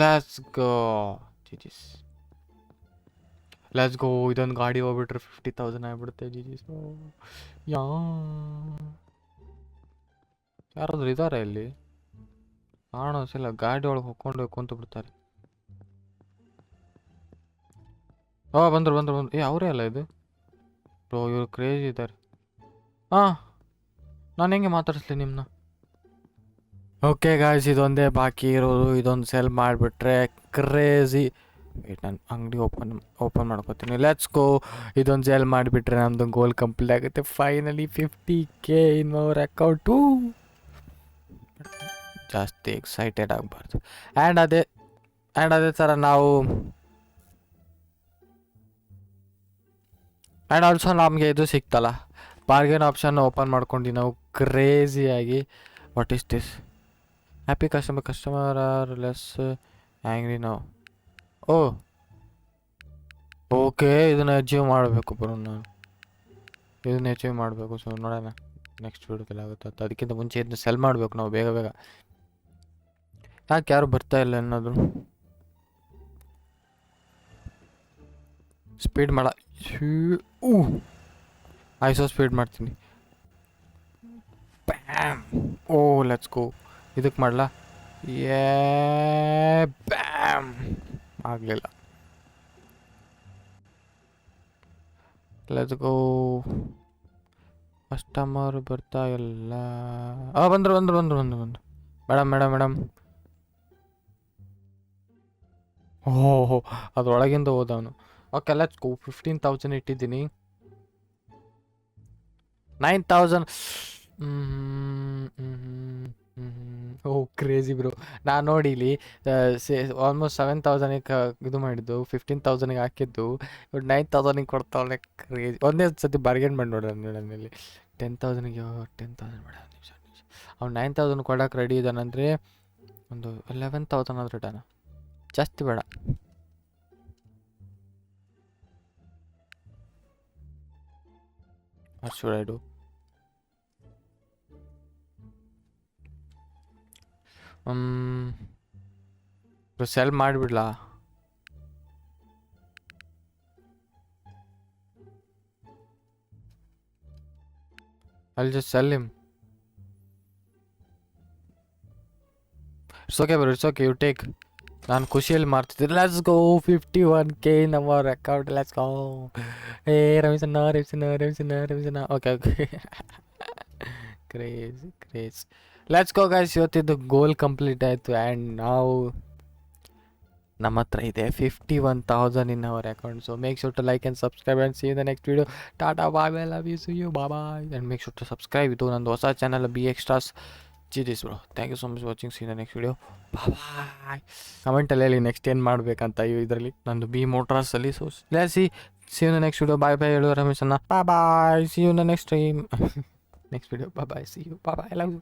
Let's go GGs, let's go. ಇದೊಂದು ಗಾಡಿ ಹೋಗ್ಬಿಟ್ರೆ 50,000 ಆಗ್ಬಿಡುತ್ತೆ ಜಿಜಿಸ್. ಯಾ ಯಾರಾದ್ರೂ ಇದ್ದಾರೆ ಇಲ್ಲಿ? ಕಾಣೋಸಿಲ್ಲ. ಗಾಡಿ ಒಳಗೆ ಹೊಕ್ಕೊಂಡು ಕುಂತು ಬಿಡ್ತಾರೆ. ಬಂದ್ರು. ಏ ಅವರೇ ಅಲ್ಲ ಇದು? ಬ್ರೋ ಇವ್ರು ಕ್ರೇಜಿ ಇದ್ದಾರೆ. ಹಾಂ, ನಾನು ಹೆಂಗೆ ಮಾತಾಡಿಸ್ಲಿ ನಿಮ್ಮನ್ನ? ಓಕೆ ಗಾಯ್ಸ್, ಇದೊಂದೇ ಬಾಕಿ ಇರೋದು. ಇದೊಂದು ಸೆಲ್ ಮಾಡಿಬಿಟ್ರೆ ಕ್ರೇಜಿ. ವೇಟ್, ನಾನು ಅಂಗಡಿ ಓಪನ್ ಮಾಡ್ಕೋತೀನಿ. Let's go. ಇದೊಂದು ಸೆಲ್ ಮಾಡಿಬಿಟ್ರೆ ನಮ್ಮದು ಗೋಲ್ ಕಂಪ್ಲೀಟ್ ಆಗುತ್ತೆ. Finally 50K in our account. ಜಾಸ್ತಿ ಎಕ್ಸೈಟೆಡ್ ಆಗಬಾರ್ದು. ಆ್ಯಂಡ್ ಅದೇ ಥರ ನಾವು ಆ್ಯಂಡ್ ಆಲ್ಸೋ ನಮಗೆ ಇದು ಸಿಕ್ತಲ್ಲ, ಬಾರ್ಗೇನ್ ಆಪ್ಷನ್ ಓಪನ್ ಮಾಡ್ಕೊಂಡು ನಾವು ಕ್ರೇಜಿಯಾಗಿ. What is this? Happy customer are less angry ನಾವು. ಓಕೆ, ಇದನ್ನು ಅಚೀವ್ ಮಾಡಬೇಕು ಬ್ರೋ. ನಾನು ಇದನ್ನ ಅಚೀವ್ ಮಾಡಬೇಕು. ಸೊ ನೋಡೋಣ ನೆಕ್ಸ್ಟ್ ವೀಡಿಯೋದಲ್ಲಿ ಆಗುತ್ತೆ ಅಂತ. ಅದಕ್ಕಿಂತ ಮುಂಚೆ ಇದನ್ನ ಸೆಲ್ ಮಾಡಬೇಕು ನಾವು ಬೇಗ. ಯಾಕೆ ಯಾರು ಬರ್ತಾ ಇಲ್ಲ ಅನ್ನೋದು? ಸ್ಪೀಡ್ ಮಾಡ. ಐಸೋ ಸ್ಪೀಡ್ ಮಾಡ್ತೀನಿ. ಬ್ಯಾಮ್. Let's go. ಇದಕ್ಕೆ ಮಾಡಲಾ? ಬ್ಯಾಮ್. ಆಗಲಿಲ್ಲ. Let's go. ಕಸ್ಟಮರ್ ಬರ್ತಾ ಇಲ್ಲ. ಬಂದ್ರು. ಮೇಡಮ್. ಓಹೋ, ಅದರೊಳಗಿಂದ ಹೋದವನು. ಓಕೆ, ಲೆಟ್ಸ್ ಗೋ. 15,000 ಇಟ್ಟಿದ್ದೀನಿ. 9,000. Crazy bro. ನಾನು ನೋಡಿ ಇಲ್ಲಿ ಆಲ್ಮೋಸ್ಟ್ 7,000ಗೆ ಇದು ಮಾಡಿದ್ದು, 15,000ಗೆ ಹಾಕಿದ್ದು. ಇವಾಗ 9,000ಗೆ ಕೊಡ್ತಾವಳೆ. ಕ್ರೇಜಿ. ಒಂದೇ ಸತಿ ಬಾರ್ಗೇನ್ ಮಾಡಿ ನೋಡೋಣ. 10,000ಗೆ 10,000 ಬೇಡ, ನಿಮಿಷ. ಅವ್ನು 9,000 ಕೊಡೋಕೆ ರೆಡಿ ಇದ್ದಾನಂದರೆ ಒಂದು 11,000 ಆದ್ರೆ ಇಡೋಣ. ಜಾಸ್ತಿ ಬೇಡ. What should I do? Sell ಮಾಡಿಬಿಡ್ಲಾ? I'll just sell him. It's okay bro, it's okay, you take. ನಾನು ಖುಷಿಯಲ್ಲಿ ಮಾಡ್ತಿದ್ದೆ. Let's go. 51K in our account. Let's go. ರವಿಸನ್ನ. Okay. Craze. Let's go guys. ಇವತ್ತಿದ್ದು ಗೋಲ್ ಕಂಪ್ಲೀಟ್ ಆಯಿತು. And ನಾವು ನಮ್ಮ ಹತ್ರ ಇದೆ 51,000 in our account. So make sure to like and subscribe and see the next video. Tata bye bye, love you, see you, bye and make sure to subscribe. ಇದು ನಂದು ಹೊಸ channel B extras ಜಿಡಿಸ್ bro. Thank you so much watching. C the next video. Bye. ಕಮೆಂಟಲ್ಲಿ ಹೇಳಿ next ಏನು ಮಾಡಬೇಕಂತ ಇದರಲ್ಲಿ ನಂದು ಬಿ ಮೋಟ್ರಾಸಲ್ಲಿ. So see you the next video. Bye ಹೇಳು ರಮೇಶನ್ನ. Bye. See you the next time next video. Bye. See you. Bye. Love you.